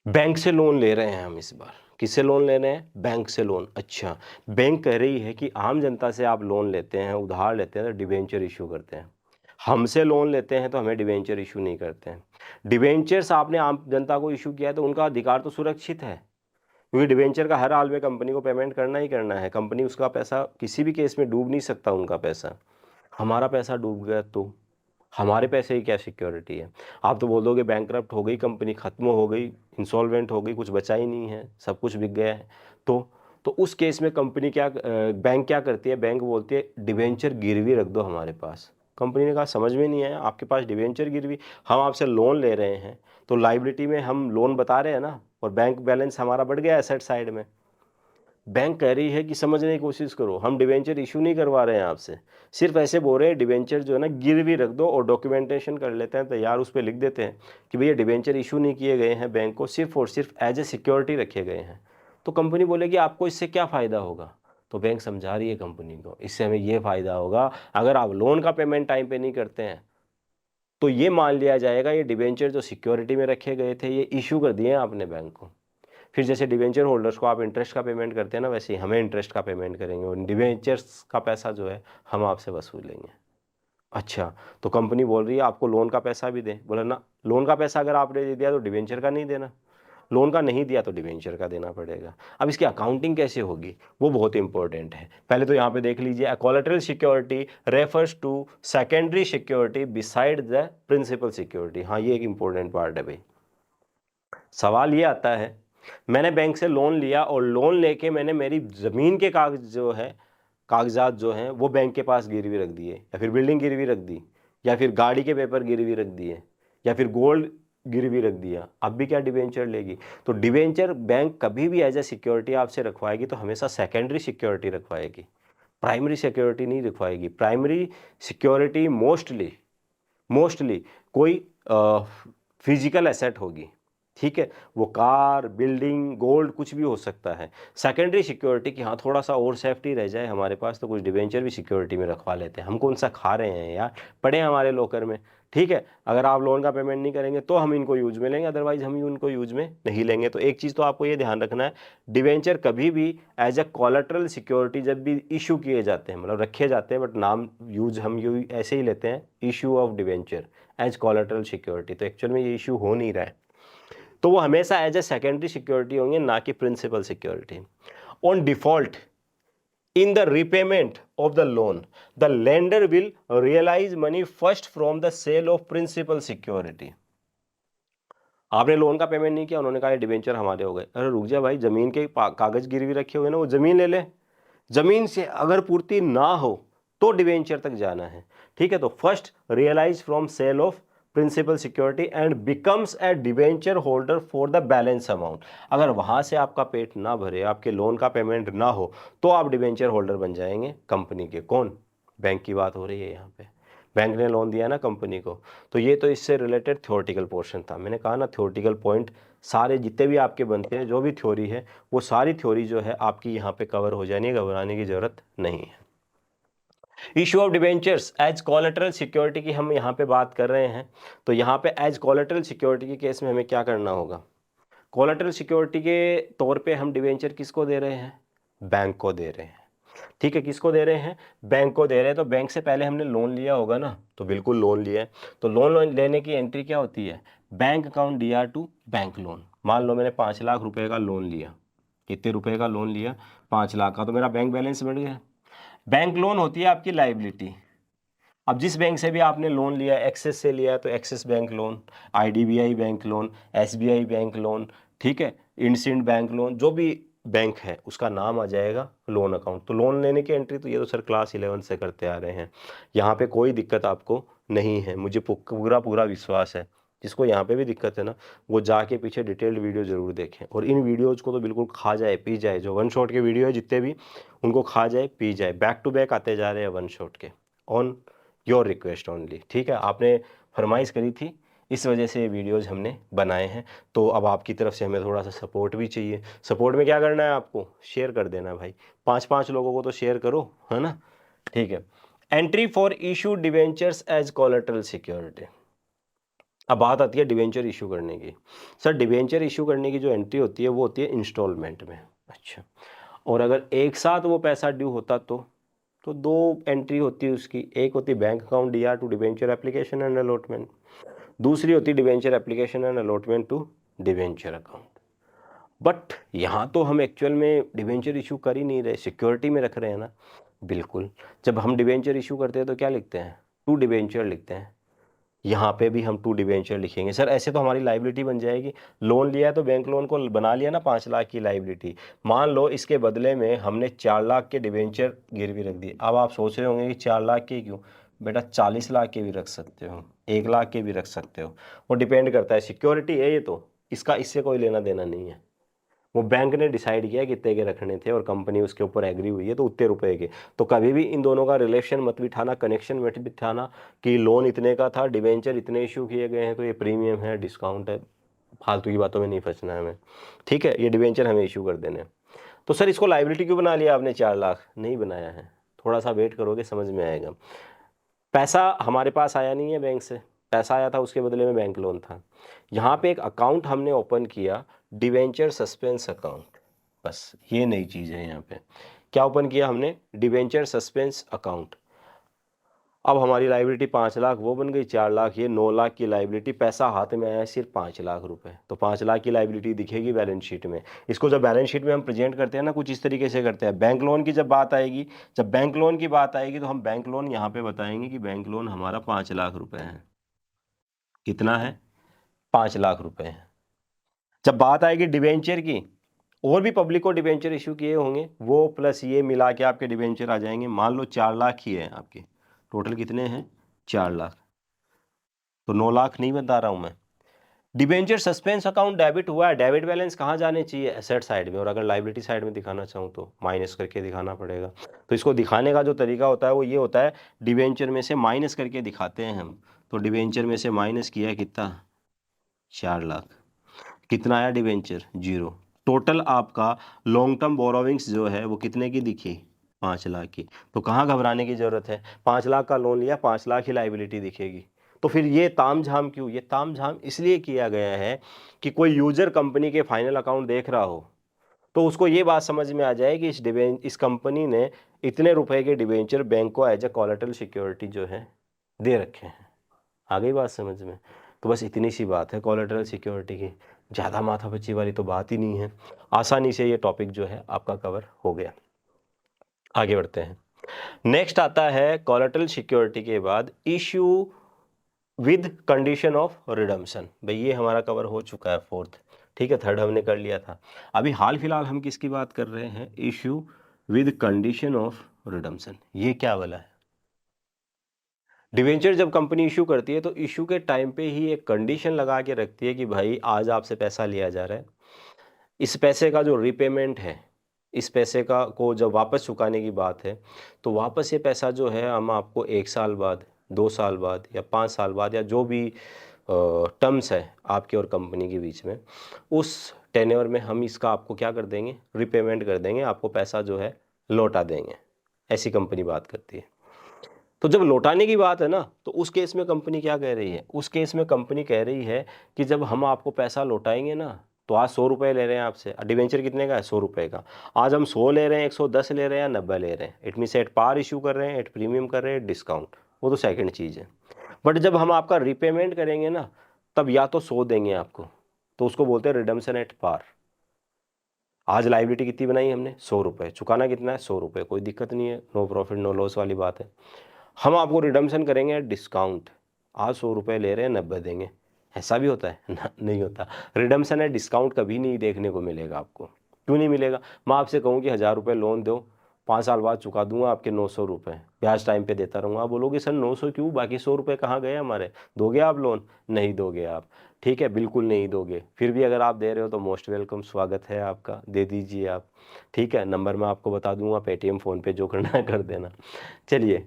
बैंक से लोन ले रहे हैं हम इस बार, किससे लोन ले रहे हैं, बैंक से लोन। अच्छा, बैंक कह रही है कि आम जनता से आप लोन लेते हैं, उधार लेते हैं तो डिवेंचर इशू करते हैं, हमसे लोन लेते हैं तो हमें डिवेंचर इशू नहीं करते हैं। डिवेंचर्स आपने आम जनता को इशू किया है तो उनका अधिकार तो सुरक्षित है, क्योंकि डिवेंचर का हर हाल में कंपनी को पेमेंट करना ही करना है, कंपनी उसका पैसा किसी भी केस में डूब नहीं सकता उनका पैसा। हमारा पैसा डूब गया तो हमारे पैसे की क्या सिक्योरिटी है। आप तो बोल दोगे बैंकरप्ट हो गई कंपनी, ख़त्म हो गई, इंसॉल्वेंट हो गई, कुछ बचा ही नहीं है, सब कुछ बिक गया है, तो उस केस में कंपनी क्या, बैंक क्या करती है, बैंक बोलती है डिवेंचर गिरवी रख दो हमारे पास। कंपनी ने कहा समझ में नहीं आया, आपके पास डिवेंचर गिरवी, हम आपसे लोन ले रहे हैं तो लाइबिलिटी में हम लोन बता रहे हैं ना, और बैंक बैलेंस हमारा बढ़ गया एसेट साइड में। बैंक कह रही है कि समझने की कोशिश करो, हम डिवेंचर इशू नहीं करवा रहे हैं आपसे, सिर्फ ऐसे बोल रहे हैं डिवेंचर जो है ना गिरवी रख दो, और डॉक्यूमेंटेशन कर लेते हैं तैयार, उस पर लिख देते हैं कि भैया डिवेंचर इशू नहीं किए गए हैं बैंक को, सिर्फ और सिर्फ एज ए सिक्योरिटी रखे गए हैं। तो कंपनी बोलेगी आपको इससे क्या फ़ायदा होगा, तो बैंक समझा रही है कंपनी को इससे हमें ये फ़ायदा होगा, अगर आप लोन का पेमेंट टाइम पे नहीं करते हैं तो ये मान लिया जाएगा ये डिवेंचर जो सिक्योरिटी में रखे गए थे ये इशू कर दिए हैं आपने बैंक को। फिर जैसे डिवेंचर होल्डर्स को आप इंटरेस्ट का पेमेंट करते हैं ना, वैसे ही हमें इंटरेस्ट का पेमेंट करेंगे, और डिवेंचर्स का पैसा जो है हम आपसे वसूलेंगे। अच्छा, तो कंपनी बोल रही है आपको लोन का पैसा भी दें। बोला ना, लोन का पैसा अगर आपने दे दिया तो डिवेंचर का नहीं देना, लोन का नहीं दिया तो डिवेंचर का देना पड़ेगा। अब इसकी अकाउंटिंग कैसे होगी वो बहुत इंपॉर्टेंट है। पहले तो यहाँ पे देख लीजिए, collateral security refers to secondary security beside the principal security. हाँ, ये एक इंपॉर्टेंट पार्ट है भाई। सवाल ये आता है, मैंने बैंक से लोन लिया और लोन लेके मैंने मेरी ज़मीन के कागजात जो हैं वो बैंक के पास गिरवी रख दिए, या फिर बिल्डिंग गिरवी रख दी, या फिर गाड़ी के पेपर गिरवी रख दिए, या फिर गोल्ड गिरवी रख दिया, अब भी क्या डिवेंचर लेगी? तो डिवेंचर बैंक कभी भी एज ए सिक्योरिटी आपसे रखवाएगी तो हमेशा सेकेंडरी सिक्योरिटी रखवाएगी, प्राइमरी सिक्योरिटी नहीं रखवाएगी। प्राइमरी सिक्योरिटी मोस्टली कोई फिजिकल एसेट होगी, ठीक है, वो कार, बिल्डिंग, गोल्ड कुछ भी हो सकता है। सेकेंडरी सिक्योरिटी की हाँ थोड़ा सा और सेफ्टी रह जाए हमारे पास तो कुछ डिवेंचर भी सिक्योरिटी में रखवा लेते हैं। हम कौन सा खा रहे हैं यार, पड़े हैं हमारे लॉकर में, ठीक है। अगर आप लोन का पेमेंट नहीं करेंगे तो हम इनको यूज में लेंगे, अदरवाइज हम उनको यूज में नहीं लेंगे। तो एक चीज़ तो आपको ये ध्यान रखना है, डिवेंचर कभी भी एज ए कोलेटरल सिक्योरिटी जब भी इशू किए जाते हैं, मतलब रखे जाते हैं, बट नाम यूज हम यू ऐसे ही लेते हैं, issue of debenture as collateral security, तो एक्चुअल में ये इशू हो नहीं रहा है, तो वो हमेशा एज ए सेकेंडरी सिक्योरिटी होंगे, ना कि principal security. On default in the repayment of the loan the lender will realise money first from the sale of principal security. आपने लोन का पेमेंट नहीं किया, उन्होंने कहा डिवेंचर हमारे हो गए। अरे रुक जा भाई, जमीन के कागज गिरवी रखे हुए ना, वो जमीन ले ले, जमीन से अगर पूर्ति ना हो तो डिवेंचर तक जाना है, ठीक है। तो first realise from sale of principal security and becomes a debenture holder for the balance amount. अगर वहां से आपका पेट ना भरे, आपके लोन का पेमेंट ना हो, तो आप डिवेंचर होल्डर बन जाएंगे कंपनी के। कौन? बैंक की बात हो रही है यहाँ पे, बैंक ने लोन दिया ना कंपनी को। तो ये तो इससे रिलेटेड थ्योरेटिकल पोर्शन था। मैंने कहा ना, थ्योरेटिकल पॉइंट सारे जितने भी आपके बनते हैं, जो भी थ्योरी है वो सारी थ्योरी जो है आपकी यहाँ पे कवर हो जानी है, घबराने की जरूरत नहीं है। Issue of debentures as collateral security की हम यहाँ पे बात कर रहे हैं, तो यहाँ पे एज कोलेटरल सिक्योरिटी के केस में हमें क्या करना होगा? कोलेटरल सिक्योरिटी के तौर पे हम डिवेंचर किसको दे रहे हैं? बैंक को दे रहे हैं, ठीक है। किसको दे रहे हैं? बैंक को दे रहे हैं। तो बैंक से पहले हमने लोन लिया होगा ना, तो बिल्कुल लोन लिया है, तो लोन लेने की एंट्री क्या होती है? Bank account DR to bank loan. मान लो मैंने 5 लाख रुपए का लोन लिया, कितने रुपए का लोन लिया? 5 लाख का, तो मेरा बैंक बैलेंस बढ़ गया। बैंक लोन होती है आपकी लाइबिलिटी। अब जिस बैंक से भी आपने लोन लिया, एक्सिस से लिया तो axis bank loan, IDBI bank loan, SBI bank loan, ठीक है, इंडसिंड बैंक लोन, जो भी बैंक है उसका नाम आ जाएगा लोन अकाउंट। तो लोन लेने की एंट्री तो ये तो सर क्लास 11 से करते आ रहे हैं, यहाँ पे कोई दिक्कत आपको नहीं है, मुझे पूरा पूरा विश्वास है। जिसको यहाँ पे भी दिक्कत है ना, वो जाके पीछे डिटेल्ड वीडियो ज़रूर देखें, और इन वीडियोज़ को तो बिल्कुल खा जाए पी जाए, जो वन शॉट के वीडियो है जितने भी, उनको खा जाए पी जाए, बैक टू बैक आते जा रहे हैं वन शॉट के, ऑन योर रिक्वेस्ट ओनली, ठीक है। आपने फरमाइश करी थी, इस वजह से ये वीडियोज़ हमने बनाए हैं। तो अब आपकी तरफ से हमें थोड़ा सा सपोर्ट भी चाहिए। सपोर्ट में क्या करना है आपको? शेयर कर देना भाई, 5-5 लोगों को तो शेयर करो, है ना, ठीक है। Entry for issue debentures as collateral security. अब बात आती है डिवेंचर इशू करने की। सर डिवेंचर इशू करने की जो एंट्री होती है वो होती है इंस्टॉलमेंट में। अच्छा, और अगर एक साथ वो पैसा ड्यू होता तो 2 एंट्री होती है उसकी। एक होती है bank account DR to debenture application and allotment, दूसरी होती है debenture application and allotment to debenture account. But यहाँ तो हम एक्चुअल में डिवेंचर इशू कर ही नहीं रहे, सिक्योरिटी में रख रहे हैं ना। बिल्कुल, जब हम डिवेंचर इशू करते हैं तो क्या लिखते हैं? टू डिवेंचर लिखते हैं। यहाँ पे भी हम टू डिवेंचर लिखेंगे। सर ऐसे तो हमारी लाइबिलिटी बन जाएगी। लोन लिया है तो बैंक लोन को बना लिया ना 5 लाख की लाइबिलिटी। मान लो इसके बदले में हमने 4 लाख के डिवेंचर गिरवी रख दिए। अब आप सोच रहे होंगे कि 4 लाख के क्यों? बेटा 40 लाख के भी रख सकते हो, 1 लाख के भी रख सकते हो, वो डिपेंड करता है। सिक्योरिटी है ये, तो इसका इससे कोई लेना देना नहीं है। वो बैंक ने डिसाइड किया कितने के रखने थे और कंपनी उसके ऊपर एग्री हुई है तो उतने रुपए के। तो कभी भी इन दोनों का रिलेशन मत बिठाना, कनेक्शन मत बिठाना कि लोन इतने का था, डिवेंचर इतने इशू किए गए हैं तो ये प्रीमियम है, डिस्काउंट है। फालतू की बातों में नहीं फंसना है हमें, ठीक है। ये डिवेंचर हमें इशू कर देने। तो सर इसको लाइबिलिटी क्यों बना लिया आपने? 4 लाख नहीं बनाया है, थोड़ा सा वेट करोगे समझ में आएगा। पैसा हमारे पास आया नहीं है बैंक से, पैसा आया था उसके बदले में बैंक लोन था। यहाँ पे एक अकाउंट हमने ओपन किया, डिवेंचर सस्पेंस अकाउंट, बस ये नई चीज़ है। यहाँ पे क्या ओपन किया हमने? Debenture suspense account. अब हमारी लाइबिलिटी 5 लाख वो बन गई, 4 लाख ये, 9 लाख की लाइबिलिटी, पैसा हाथ में आया सिर्फ 5 लाख रुपए। तो 5 लाख की लाइबिलिटी दिखेगी बैलेंस शीट में। इसको जब बैलेंस शीट में हम प्रेजेंट करते हैं ना, कुछ इस तरीके से करते हैं। बैंक लोन की जब बात आएगी, जब बैंक लोन की बात आएगी तो हम बैंक लोन यहाँ पे बताएंगे कि बैंक लोन हमारा 5 लाख रुपए है। कितना है? 5 लाख रुपए है। जब बात आएगी डिवेंचर की, और भी पब्लिक को डिवेंचर इशू किए होंगे, वो प्लस ये मिला के आपके डिवेंचर आ जाएंगे। मान लो 4 लाख ही है आपके, टोटल कितने हैं? 4 लाख, तो 9 लाख नहीं बता रहा हूं मैं। डिवेंचर सस्पेंस अकाउंट डेबिट हुआ है, डेबिट बैलेंस कहाँ जाने चाहिए? एसेट साइड में। और अगर लाइबिलिटी साइड में दिखाना चाहूँ तो माइनस करके दिखाना पड़ेगा। तो इसको दिखाने का जो तरीका होता है वो ये होता है, डिवेंचर में से माइनस करके दिखाते हैं हम। तो डिवेंचर में से माइनस किया है कितना? 4 लाख। कितना आया डिवेंचर? 0। टोटल आपका लॉन्ग टर्म बोरोविंग्स जो है वो कितने की दिखी? 5 लाख की। तो कहाँ घबराने की जरूरत है? 5 लाख का लोन लिया, 5 लाख ही लाइबिलिटी दिखेगी। तो फिर ये तामझाम क्यों? ये तामझाम इसलिए किया गया है कि कोई यूजर कंपनी के फाइनल अकाउंट देख रहा हो तो उसको ये बात समझ में आ जाए कि इस कंपनी ने इतने रुपए के डिवेंचर बैंक को एज ए कोलेटरल सिक्योरिटी जो है दे रखे हैं। आ गई बात समझ में? तो बस इतनी सी बात है कोलेटरल सिक्योरिटी की, ज़्यादा माथापच्ची वाली तो बात ही नहीं है। आसानी से ये टॉपिक जो है आपका कवर हो गया। आगे बढ़ते हैं। नेक्स्ट आता है कोलेटरल सिक्योरिटी के बाद issue with condition of redemption. भाई ये हमारा कवर हो चुका है, फोर्थ। ठीक है, थर्ड हमने कर लिया था। अभी हाल फिलहाल हम किसकी बात कर रहे हैं? Issue with condition of redemption. ये क्या वाला है? डिवेंचर जब कंपनी इशू करती है तो इशू के टाइम पे ही एक कंडीशन लगा के रखती है कि भाई आज आपसे पैसा लिया जा रहा है, इस पैसे का जो रीपेमेंट है, इस पैसे का को जब वापस चुकाने की बात है तो वापस ये पैसा जो है हम आपको 1 साल बाद, 2 साल बाद या 5 साल बाद या जो भी टर्म्स है आपके और कंपनी के बीच में, उस टेन्योर में हम इसका आपको क्या कर देंगे? रीपेमेंट कर देंगे, आपको पैसा जो है लौटा देंगे। ऐसी कंपनी बात करती है। तो जब लौटाने की बात है ना, तो उस केस में कंपनी क्या कह रही है? उस केस में कंपनी कह रही है कि जब हम आपको पैसा लौटाएंगे ना, तो आज 100 रुपये ले रहे हैं आपसे, डिवेंचर कितने का है? 100 रुपये का। आज हम 100 ले रहे हैं, 110 ले रहे हैं या 90 ले रहे हैं, it means at par issue कर रहे हैं, एट प्रीमियम कर रहे हैं, डिस्काउंट, वो तो सेकंड चीज़ है। बट जब हम आपका रीपेमेंट करेंगे ना, तब या तो 100 देंगे आपको, तो उसको बोलते हैं रिडम्पशन एट पार। आज लाइबिलिटी कितनी बनाई हमने? 100 रुपये। चुकाना कितना है? 100 रुपये। कोई दिक्कत नहीं है, नो प्रॉफिट नो लॉस वाली बात है। हम आपको रिडम्पशन करेंगे डिस्काउंट। आज 100 रुपये ले रहे हैं, 90 देंगे। ऐसा भी होता है ना? नहीं होता। रिडम्पशन है डिस्काउंट कभी नहीं देखने को मिलेगा आपको। क्यों नहीं मिलेगा? मैं आपसे कहूँ कि 1000 रुपये लोन दो, 5 साल बाद चुका दूंगा आपके 900 रुपये, ब्याज टाइम पे देता रहूँगा। आप बोलोगे सर 900 क्यों, बाकी 100 रुपये कहाँ गए हमारे? दोगे आप लोन? नहीं दोगे आप। ठीक है, बिल्कुल नहीं दोगे। फिर भी अगर आप दे रहे हो तो मोस्ट वेलकम, स्वागत है आपका, दे दीजिए आप। ठीक है, नंबर मैं आपको बता दूंगा, पेटीएम फ़ोनपे जो करना है कर देना। चलिए,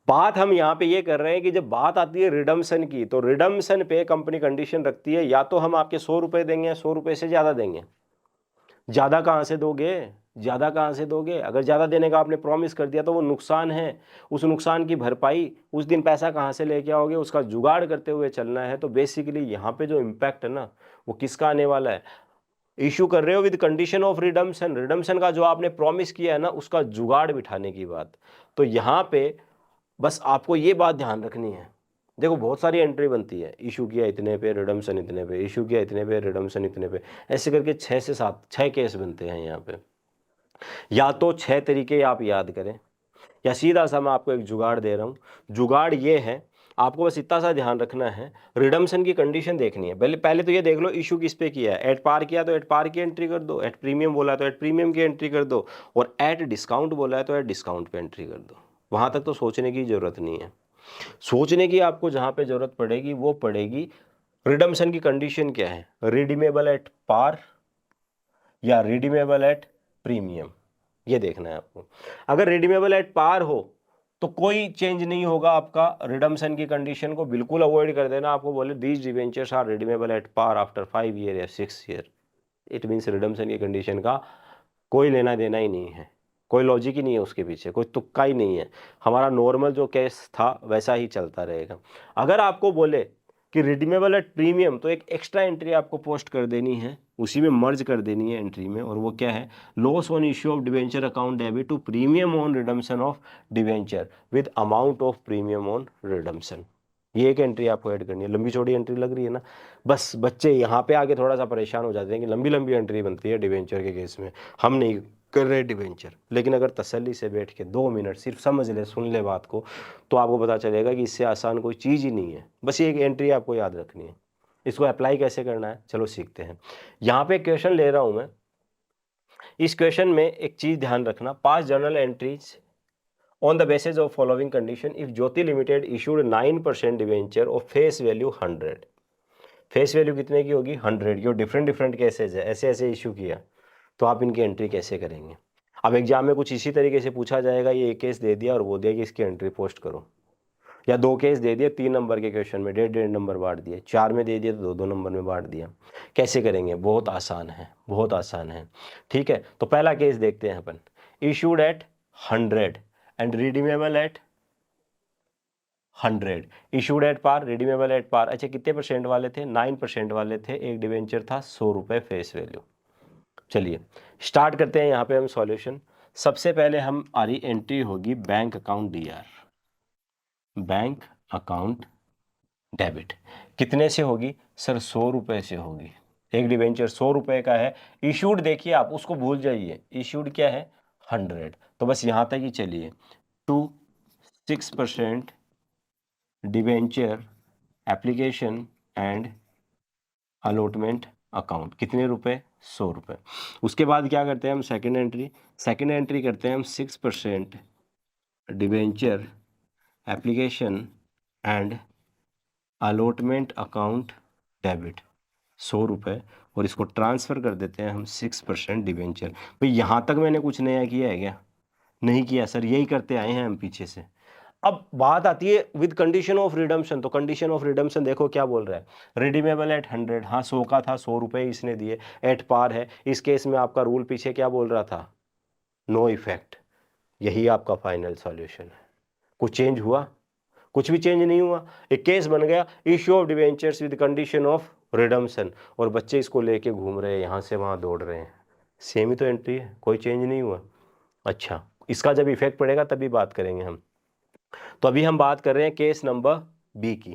बात हम यहाँ पे ये कर रहे हैं कि जब बात आती है रिडम्पशन की, तो रिडम्पशन पे कंपनी कंडीशन रखती है या तो हम आपके 100 रुपये देंगे, 100 रुपये से ज़्यादा देंगे। ज़्यादा कहाँ से दोगे? ज़्यादा कहाँ से दोगे? अगर ज़्यादा देने का आपने प्रॉमिस कर दिया तो वो नुकसान है, उस नुकसान की भरपाई उस दिन पैसा कहाँ से लेके आओगे? उसका जुगाड़ करते हुए चलना है। तो बेसिकली यहाँ पे जो इम्पैक्ट है ना, वो किसका आने वाला है? इशू कर रहे हो with condition of redemption, redemption का जो आपने प्रॉमिस किया है ना, उसका जुगाड़ बिठाने की बात। तो यहाँ पे बस आपको ये बात ध्यान रखनी है। देखो बहुत सारी एंट्री बनती है, इशू किया इतने पे, रिडम्पशन इतने पे, इशू किया इतने पे, रिडम्पशन इतने पे, ऐसे करके 6 से 7 6 केस बनते हैं यहाँ पे। या तो 6 तरीके आप याद करें, या सीधा सा मैं आपको एक जुगाड़ दे रहा हूँ। जुगाड़ ये है, आपको बस इतना सा ध्यान रखना है, रिडम्पशन की कंडीशन देखनी है। पहले तो ये देख लो इशू किस पे किया है। एट पार किया तो एट पार की एंट्री कर दो, एट प्रीमियम बोला है तो एट प्रीमियम की एंट्री कर दो, और एट डिस्काउंट बोला है तो एट डिस्काउंट पे एंट्री कर दो। वहाँ तक तो सोचने की ज़रूरत नहीं है। सोचने की आपको जहाँ पे ज़रूरत पड़ेगी वो पड़ेगी रिडम्पशन की कंडीशन क्या है, रिडीमेबल एट पार या रिडीमेबल एट प्रीमियम, ये देखना है आपको। अगर रिडीमेबल एट पार हो तो कोई चेंज नहीं होगा आपका, रिडम्पशन की कंडीशन को बिल्कुल अवॉइड कर देना। आपको बोले these debentures are redeemable at par after 5 year या 6 ईयर, इट मीन्स रिडम्पशन की कंडीशन का कोई लेना देना ही नहीं है, कोई लॉजिक ही नहीं है उसके पीछे, कोई तुक्का ही नहीं है। हमारा नॉर्मल जो केस था वैसा ही चलता रहेगा। अगर आपको बोले कि रिडीमेबल एट प्रीमियम, तो एक एक्स्ट्रा एंट्री आपको पोस्ट कर देनी है, उसी में मर्ज कर देनी है एंट्री में, और वो क्या है, loss on issue of debenture account debit to premium on redemption of debenture with amount of premium on redemption. ये एक एंट्री आपको ऐड करनी है। लंबी चौड़ी एंट्री लग रही है ना, बस बच्चे यहाँ पे आके थोड़ा सा परेशान हो जाते हैं कि लंबी लंबी एंट्री बनती है डिवेंचर के केस में, हम नहीं कर रहे डिवेंचर। लेकिन अगर तसल्ली से बैठ के 2 मिनट सिर्फ समझ ले, सुन ले बात को, तो आपको पता चलेगा कि इससे आसान कोई चीज़ ही नहीं है। बस ये एक एंट्री आपको याद रखनी है। इसको अप्लाई कैसे करना है, चलो सीखते हैं। यहाँ पे क्वेश्चन ले रहा हूँ मैं। इस क्वेश्चन में एक चीज़ ध्यान रखना, पास journal entries on the basis of following condition if Jyoti Limited issued 9% debenture और फेस वैल्यू 100, फेस वैल्यू कितने की होगी 100 की, और डिफरेंट डिफरेंट केसेज है, ऐसे ऐसे इशू किया, तो आप इनकी एंट्री कैसे करेंगे। अब एग्जाम में कुछ इसी तरीके से पूछा जाएगा, ये एक केस दे दिया और वो दिया कि इसकी एंट्री पोस्ट करो, या 2 केस दे दिए 3 नंबर के क्वेश्चन में 1.5 नंबर बांट दिए, 4 में दे दिए तो 2 नंबर में बांट दिया। कैसे करेंगे, बहुत आसान है, बहुत आसान है। ठीक है, तो पहला केस देखते हैं अपन, issued at 100 and redeemable at 100, issued at par, redeemable at par. अच्छा, कितने परसेंट वाले थे, 9% वाले थे, एक डिवेंचर था 100 रुपये फेस वैल्यू। चलिए स्टार्ट करते हैं यहाँ पे हम सॉल्यूशन। सबसे पहले हमारी एंट्री होगी bank account DR, bank account debit. कितने से होगी सर, 100 रुपये से होगी। एक डिवेंचर 100 रुपये का है, इशूड देखिए आप उसको भूल जाइए, इशूड क्या है 100, तो बस यहाँ तक ही चलिए। To 6% debenture application and allotment account, कितने रुपए 100 रुपये। उसके बाद क्या करते हैं हम, सेकंड एंट्री करते हैं हम 6% debenture application and allotment account debit 100 रुपये, और इसको ट्रांसफ़र कर देते हैं हम 6% डिवेंचर। भाई यहाँ तक मैंने कुछ नया किया है क्या, नहीं किया सर, यही करते आए हैं हम पीछे से। अब बात आती है विद कंडीशन ऑफ रिडम्पशन, तो कंडीशन ऑफ रिडम्पशन देखो क्या बोल रहा है, रिडीमेबल एट 100, हाँ 100 का था, 100 रुपये इसने दिए, एट पार है। इस केस में आपका रूल पीछे क्या बोल रहा था, नो इफेक्ट। यही आपका फाइनल सॉल्यूशन है। कुछ चेंज हुआ, कुछ भी चेंज नहीं हुआ, एक केस बन गया, issue of debentures with condition of redemption, और बच्चे इसको लेके घूम रहे हैं, यहाँ से वहाँ दौड़ रहे हैं, सेम ही तो एंट्री है, कोई चेंज नहीं हुआ। अच्छा, इसका जब इफेक्ट पड़ेगा तभी बात करेंगे हम। तो अभी हम बात कर रहे हैं केस नंबर बी की।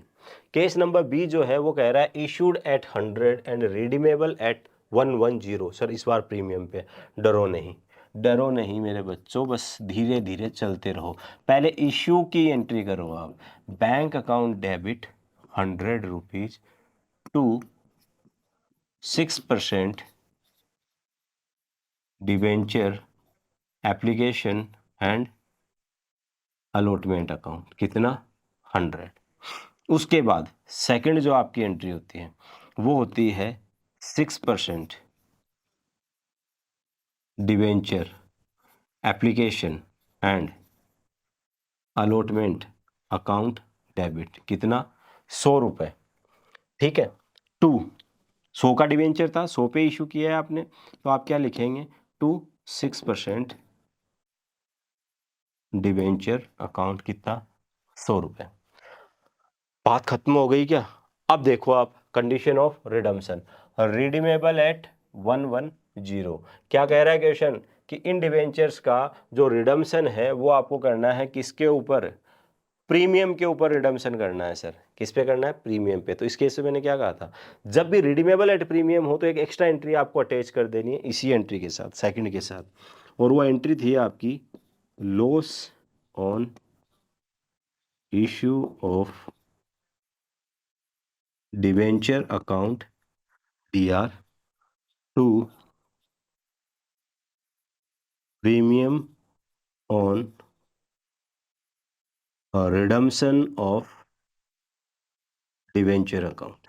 केस नंबर बी जो है वो कह रहा है issued at 100 and redeemable eight 110। Sir इस बार प्रीमियम पे, डरो नहीं, डरो नहीं मेरे बच्चों, बस धीरे धीरे चलते रहो। पहले इशू की एंट्री करो आप, bank account debit 100 rupees to 6% debenture application and allotment account, कितना 100। उसके बाद सेकंड जो आपकी एंट्री होती है वो होती है 6% debenture application and allotment account debit, कितना 100 रुपये। ठीक है, 100 का डिवेंचर था, 100 पे इशू किया है आपने, तो आप क्या लिखेंगे, टू 6% डिवेंचर अकाउंट, कितना 100 रुपये। बात खत्म हो गई क्या। अब देखो आप condition of redemption, redeemable eight 110। क्या कह रहा है क्वेश्चन कि इन डिवेंचर्स का जो रिडम्पशन है वो आपको करना है किसके ऊपर, प्रीमियम के ऊपर रिडम्पशन करना है। सर किस पे करना है, प्रीमियम पे। तो इस केस में मैंने क्या कहा था, जब भी रिडीमेबल एट प्रीमियम हो तो एक एक्स्ट्रा एंट्री आपको अटैच कर देनी है इसी एंट्री के साथ, सेकंड के साथ, और वो एंट्री थी आपकी loss on issue of debenture account DR to premium on redemption of debenture account.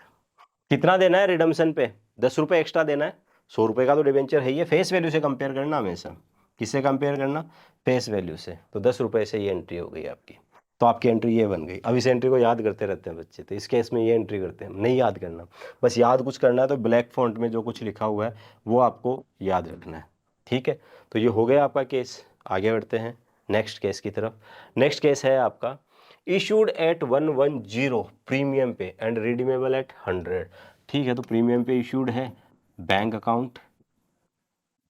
कितना देना है रिडम्पशन पे, 10 रुपये एक्स्ट्रा देना है। 100 रुपये का तो डिवेंचर है, ये फेस वैल्यू से कंपेयर करना हमेशा, किससे कंपेयर करना, फेस वैल्यू से। तो 10 रुपये से ये एंट्री हो गई आपकी, तो आपकी एंट्री ये बन गई। अब इस एंट्री को याद करते रहते हैं बच्चे, तो इस केस में ये एंट्री करते हैं, नहीं याद करना, बस याद कुछ करना है तो ब्लैक फॉन्ट में जो कुछ लिखा हुआ है वो आपको याद रखना है। ठीक है, तो ये हो गया आपका केस। आगे बढ़ते हैं नेक्स्ट केस की तरफ। नेक्स्ट केस है आपका इशूड एट 110 प्रीमियम पे एंड रिडीमेबल एट 100। ठीक है, तो प्रीमियम पे इशूड है, बैंक अकाउंट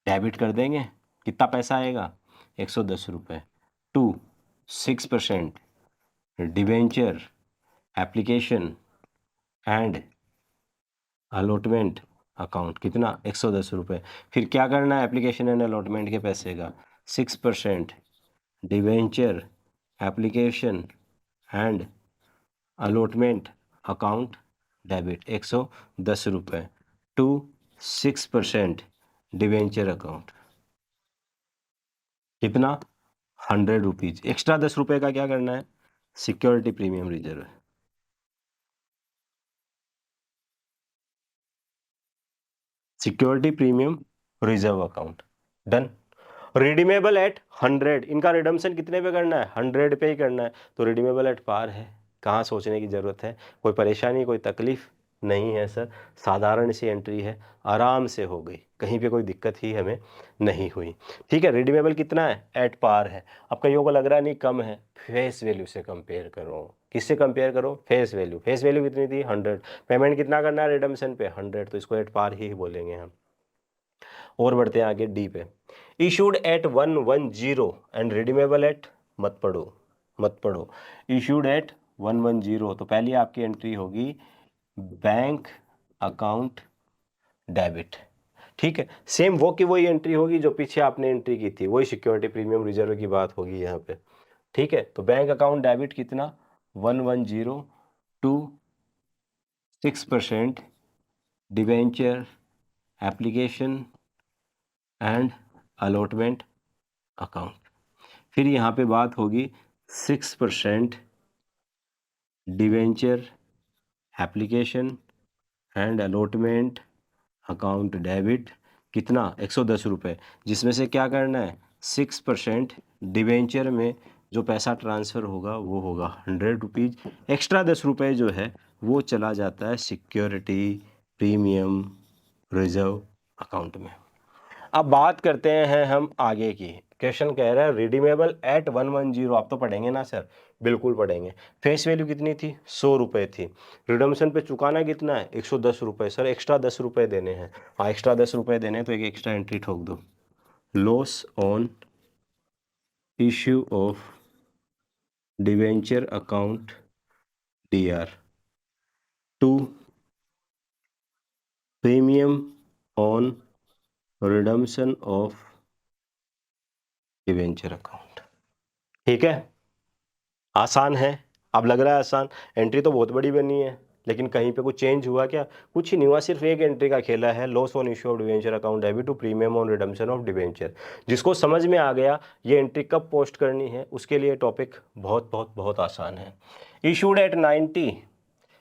डेबिट कर देंगे, कितना पैसा आएगा 110 रुपये, to 6% debenture application and allotment account, कितना 110 रुपये। फिर क्या करना है एप्लीकेशन एंड अलॉटमेंट के पैसे का, 6% debenture application and allotment account debit 110 रुपये, टू 6% डिवेंचर अकाउंट, कितना 100 रुपीज। एक्स्ट्रा 10 रुपये का क्या करना है, security premium reserve, security premium reserve account, done. Redeemable at 100, इनका रिडम्शन कितने पे करना है, 100 पे ही करना है, तो रिडीमेबल एट पार है, कहाँ सोचने की ज़रूरत है, कोई परेशानी कोई तकलीफ नहीं है सर, साधारण सी एंट्री है, आराम से हो गई, कहीं पे कोई दिक्कत ही हमें नहीं हुई। ठीक है, रिडीमेबल कितना है, एट पार है। अब कईयों को लग रहा है नहीं कम है, फेस वैल्यू से कंपेयर करो, किससे कंपेयर करो, फेस वैल्यू, फेस वैल्यू कितनी थी 100, पेमेंट कितना करना है रिडम्शन पे 100, तो इसको एट पार ही बोलेंगे हम। और बढ़ते हैं आगे डी पे, issued eight 110 and redeemable eight, मत पढ़ो मत पढ़ो, इशूड एट 110, तो पहली आपकी एंट्री होगी बैंक अकाउंट डेबिट। ठीक है, सेम वो की वही एंट्री होगी जो पीछे आपने एंट्री की थी, वही सिक्योरिटी प्रीमियम रिजर्व की बात होगी यहाँ पे। ठीक है, तो बैंक अकाउंट डेबिट कितना 110 to 6% debenture application and allotment account. फिर यहाँ पे बात होगी 6% debenture application and allotment account debit, कितना 110 रुपये, जिसमें से क्या करना है 6% डिवेंचर में जो पैसा ट्रांसफ़र होगा वो होगा 100 रुपीज़, एक्स्ट्रा 10 रुपये जो है वो चला जाता है सिक्योरिटी प्रीमियम रिजर्व अकाउंट में। अब बात करते हैं हम आगे की, क्वेश्चन कह रहा है रिडीमेबल एट 110, आप तो पढ़ेंगे ना सर, बिल्कुल पढ़ेंगे। फेस वैल्यू कितनी थी 100 रुपये थी, रिडम्शन पे चुकाना कितना है 110 रुपये, सर एक्स्ट्रा 10 रुपये देने हैं, हाँ एक्स्ट्रा 10 रुपये देने हैं, तो एक एक्स्ट्रा एंट्री ठोक दो, loss on issue of debenture account DR, to premium on redemption of debenture account. ठीक है, आसान है, अब लग रहा है आसान, एंट्री तो बहुत बड़ी बनी है, लेकिन कहीं पे कुछ चेंज हुआ क्या, कुछ ही नहीं हुआ, सिर्फ एक एंट्री का खेला है, loss on issue of debenture account debit to premium on redemption of debenture. जिसको समझ में आ गया ये एंट्री कब पोस्ट करनी है, उसके लिए टॉपिक बहुत बहुत बहुत आसान है। इशूड एट 90,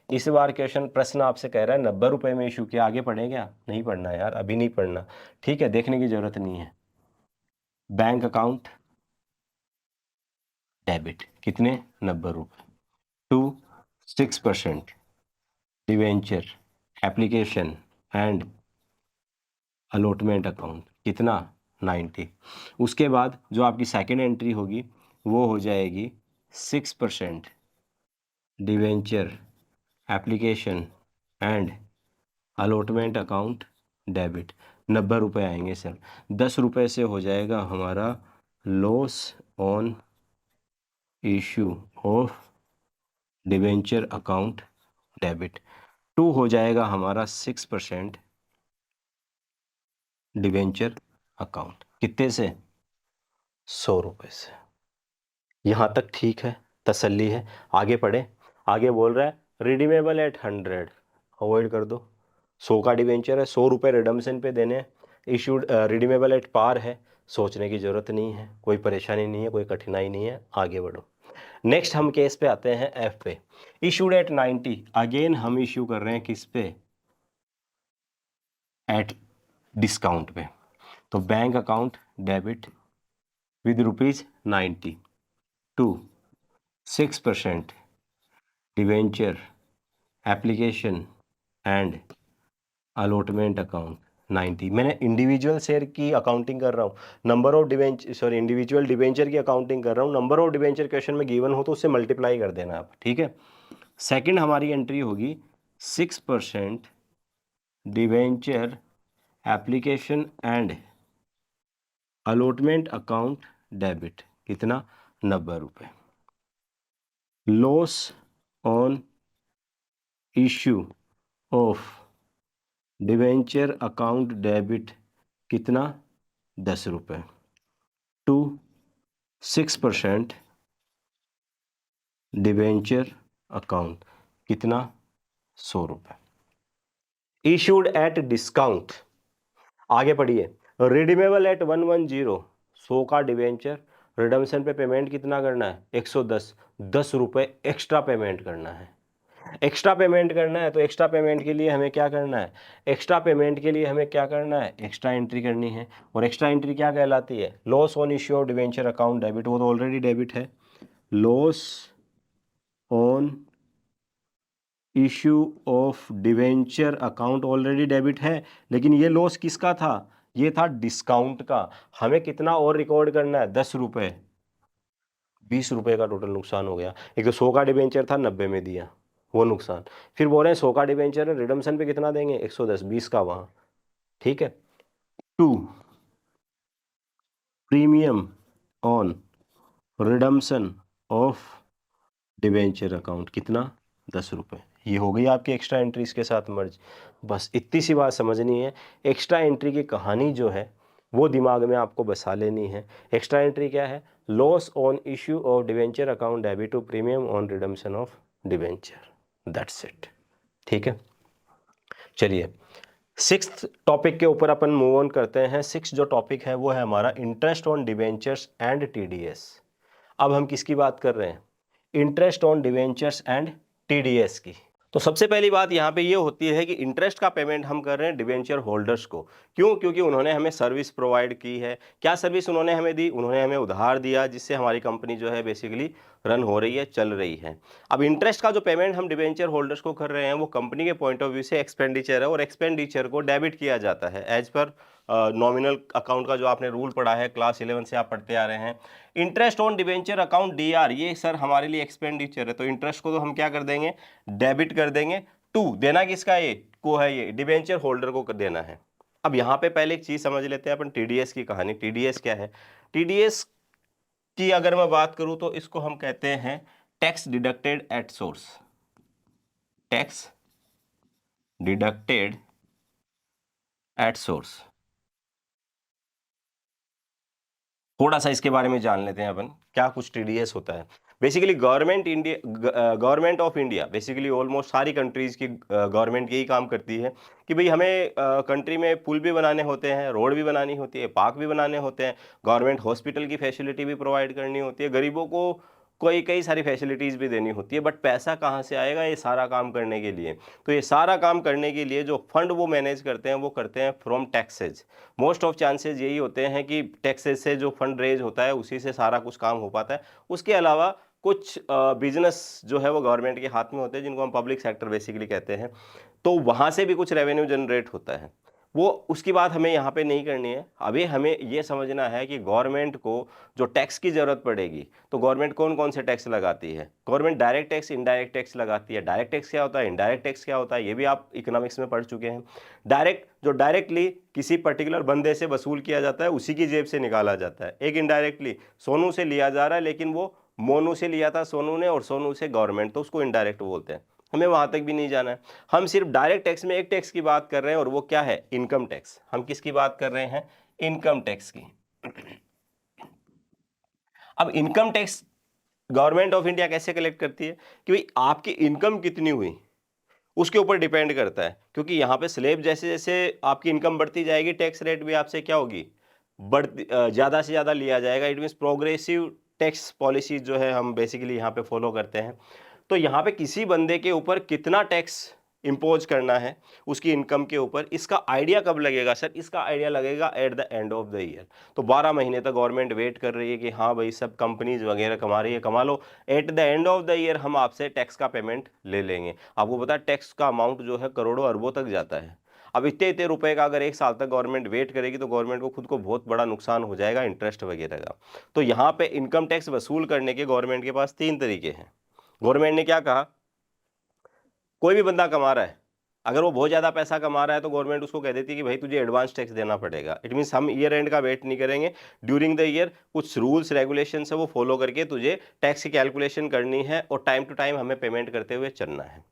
इस बार क्वेश्चन प्रश्न आपसे कह रहा है 90 रुपये में इशू किया, आगे पढ़ें क्या, नहीं पढ़ना यार, अभी नहीं पढ़ना, ठीक है, देखने की जरूरत नहीं है। बैंक अकाउंट डेबिट कितने 90 रुपये, to 6% debenture application and allotment account, कितना 90। उसके बाद जो आपकी सेकेंड एंट्री होगी वो हो जाएगी 6% debenture application and allotment account debit, 90 रुपये आएंगे सर, 10 रुपये से हो जाएगा हमारा loss on issue of debenture account debit, to हो जाएगा हमारा 6% डिवेंचर अकाउंट, कितने से 100 रुपये से। यहाँ तक ठीक है, तसल्ली है, आगे पढ़े, आगे बोल रहा है रिडीमेबल एट 100, अवॉइड कर दो, 100 का डिवेंचर है, 100 रुपये रिडम्शन पे देने हैं, इशूड रिडीमेबल एट पार है, सोचने की ज़रूरत नहीं है, कोई परेशानी नहीं है, कोई कठिनाई नहीं है, आगे बढ़ो। नेक्स्ट हम केस पे आते हैं एफ पे, इशूड एट 90, अगेन हम इशू कर रहे हैं किस पे, एट डिस्काउंट पे, तो bank account debit with ₹90 to 6% debenture application and allotment account 90। मैंने इंडिविजुअल शेयर की अकाउंटिंग कर रहा हूँ, number of debenture, sorry individual debenture की अकाउंटिंग कर रहा हूँ, नंबर ऑफ डिवेंचर क्वेश्चन में गिवन हो तो उससे मल्टीप्लाई कर देना आप, ठीक है। सेकंड हमारी एंट्री होगी 6% debenture application and allotment account debit, कितना, 90 रुपये। Loss on issue of debenture account debit, कितना, 10 रुपये। टू 6% डिवेंचर अकाउंट, कितना, 100 रुपये। इशूड एट डिस्काउंट, आगे पढ़िए, रिडीमेबल एट 110, 100 का डिवेंचर, रिडम्पशन पे पेमेंट कितना करना है, 110, 10 रुपये एक्स्ट्रा पेमेंट करना है। एक्स्ट्रा पेमेंट करना है तो एक्स्ट्रा पेमेंट के लिए हमें क्या करना है, एक्स्ट्रा पेमेंट के लिए हमें क्या करना है, एक्स्ट्रा एंट्री करनी है। और एक्स्ट्रा एंट्री क्या कहलाती है, loss on issue of debenture account debit, वो तो ऑलरेडी डेबिट है। Loss on issue of debenture account already debit है, लेकिन ये लॉस किसका था, ये था डिस्काउंट का। हमें कितना और रिकॉर्ड करना है, 10 रुपये, 20 रुपये का टोटल नुकसान हो गया। एक तो 100 का डिवेंचर था, 90 में दिया, वो नुकसान। फिर बोल रहे हैं 100 का डिवेंचर है, रिडम्पशन पे कितना देंगे, 110, 20 का वहां, ठीक है। 2 premium on redemption of debenture account, कितना, 10 रुपये। ये हो गई आपकी एक्स्ट्रा एंट्री इसके साथ मर्ज। बस इतनी सी बात समझनी है। एक्स्ट्रा एंट्री की कहानी जो है वो दिमाग में आपको बसा लेनी है। एक्स्ट्रा एंट्री क्या है, loss on issue of debenture account debit to premium on redemption of debenture, that's it, ठीक है। चलिए 6th टॉपिक के ऊपर अपन मूव ऑन करते हैं। 6 जो टॉपिक है वो है हमारा interest on debentures and TDS. अब हम किसकी बात कर रहे हैं, interest on debentures and TDS की। तो सबसे पहली बात यहाँ पे ये होती है कि इंटरेस्ट का पेमेंट हम कर रहे हैं डिवेंचर होल्डर्स को। क्यों, क्योंकि उन्होंने हमें सर्विस प्रोवाइड की है। क्या सर्विस उन्होंने हमें दी, उन्होंने हमें उधार दिया, जिससे हमारी कंपनी जो है बेसिकली रन हो रही है, चल रही है। अब इंटरेस्ट का जो पेमेंट हम डिवेंचर होल्डर्स को कर रहे हैं वो कंपनी के पॉइंट ऑफ व्यू से एक्सपेंडिचर है, और एक्सपेंडिचर को डेबिट किया जाता है एज पर नॉमिनल अकाउंट का जो आपने रूल पढ़ा है, क्लास 11 से आप पढ़ते आ रहे हैं। Interest on debenture account DR, ये सर हमारे लिए एक्सपेंडिचर है, तो इंटरेस्ट को तो हम क्या कर देंगे, डेबिट कर देंगे। टू देना किसका, ये को है, ये डिवेंचर होल्डर को देना है। अब यहाँ पे पहले एक चीज समझ लेते हैं अपन, टीडीएस की कहानी। टीडीएस क्या है, टीडीएस की अगर मैं बात करूं तो इसको हम कहते हैं tax deducted at source, tax deducted at source. थोड़ा सा इसके बारे में जान लेते हैं अपन, क्या कुछ टीडीएस होता है। Basically government of India, basically almost सारी कंट्रीज की गवर्नमेंट यही काम करती है कि भाई हमें कंट्री में पुल भी बनाने होते हैं, रोड भी बनानी होती है, पार्क भी बनाने होते हैं, गवर्नमेंट हॉस्पिटल की फैसिलिटी भी प्रोवाइड करनी होती है, गरीबों को कई सारी फैसिलिटीज़ भी देनी होती है। बट पैसा कहाँ से आएगा ये सारा काम करने के लिए, तो ये सारा काम करने के लिए जो फंड वो मैनेज करते हैं वो करते हैं from taxes. Most of chances यही होते हैं कि टैक्सेज से जो फंड रेज होता है उसी से सारा कुछ काम हो पाता है। उसके अलावा कुछ बिजनेस जो है वो गवर्नमेंट के हाथ में होते हैं, जिनको हम पब्लिक सेक्टर बेसिकली कहते हैं, तो वहाँ से भी कुछ रेवेन्यू जनरेट होता है। वो उसकी बात हमें यहाँ पे नहीं करनी है। अभी हमें ये समझना है कि गवर्नमेंट को जो टैक्स की ज़रूरत पड़ेगी, तो गवर्नमेंट कौन कौन से टैक्स लगाती है। Government direct tax, indirect tax लगाती है। डायरेक्ट टैक्स क्या होता है, इनडायरेक्ट टैक्स क्या होता है, ये भी आप इकोनॉमिक्स में पढ़ चुके हैं। डायरेक्ट जो डायरेक्टली किसी पर्टिकुलर बंदे से वसूल किया जाता है, उसी की जेब से निकाला जाता है। एक इनडायरेक्टली सोनू से लिया जा रहा है, लेकिन वो मोनू से लिया था सोनू ने, और सोनू से गवर्नमेंट, तो उसको इनडायरेक्ट बोलते हैं। हमें वहां तक भी नहीं जाना है। हम सिर्फ डायरेक्ट टैक्स में एक टैक्स की बात कर रहे हैं, और वो क्या है, इनकम टैक्स। हम किसकी बात कर रहे हैं, इनकम टैक्स की। अब income tax government of India कैसे कलेक्ट करती है कि भाई आपकी इनकम कितनी हुई, उसके ऊपर डिपेंड करता है। क्योंकि यहाँ पे स्लेब जैसे जैसे आपकी इनकम बढ़ती जाएगी, टैक्स रेट भी आपसे क्या होगी, बढ़ती, ज़्यादा से ज़्यादा लिया जाएगा। It means progressive tax policy जो है हम बेसिकली यहाँ पे फॉलो करते हैं। तो यहाँ पे किसी बंदे के ऊपर कितना टैक्स इम्पोज करना है उसकी इनकम के ऊपर, इसका आइडिया कब लगेगा सर, इसका आइडिया लगेगा eight the end of the year. तो 12 महीने तक गवर्नमेंट वेट कर रही है कि हाँ भाई सब कंपनीज वगैरह कमा रही है, कमा लो, at the end of the year हम आपसे टैक्स का पेमेंट ले लेंगे। आपको पता है टैक्स का अमाउंट जो है करोड़ों अरबों तक जाता है। अब इतने इतने रुपए का अगर 1 साल तक गवर्नमेंट वेट करेगी तो गवर्नमेंट को खुद को बहुत बड़ा नुकसान हो जाएगा इंटरेस्ट वगैरह का। तो यहाँ पे इनकम टैक्स वसूल करने के गवर्नमेंट के पास 3 तरीके हैं। गवर्नमेंट ने क्या कहा, कोई भी बंदा कमा रहा है, अगर वो बहुत ज़्यादा पैसा कमा रहा है तो गवर्नमेंट उसको कह देती है कि भाई तुझे एडवांस टैक्स देना पड़ेगा। इट मीन्स हम ईयर एंड का वेट नहीं करेंगे, ड्यूरिंग द ईयर कुछ रूल्स रेगुलेशन है वो फॉलो करके तुझे टैक्स की कैलकुलेशन करनी है और टाइम टू टाइम हमें पेमेंट करते हुए चलना है।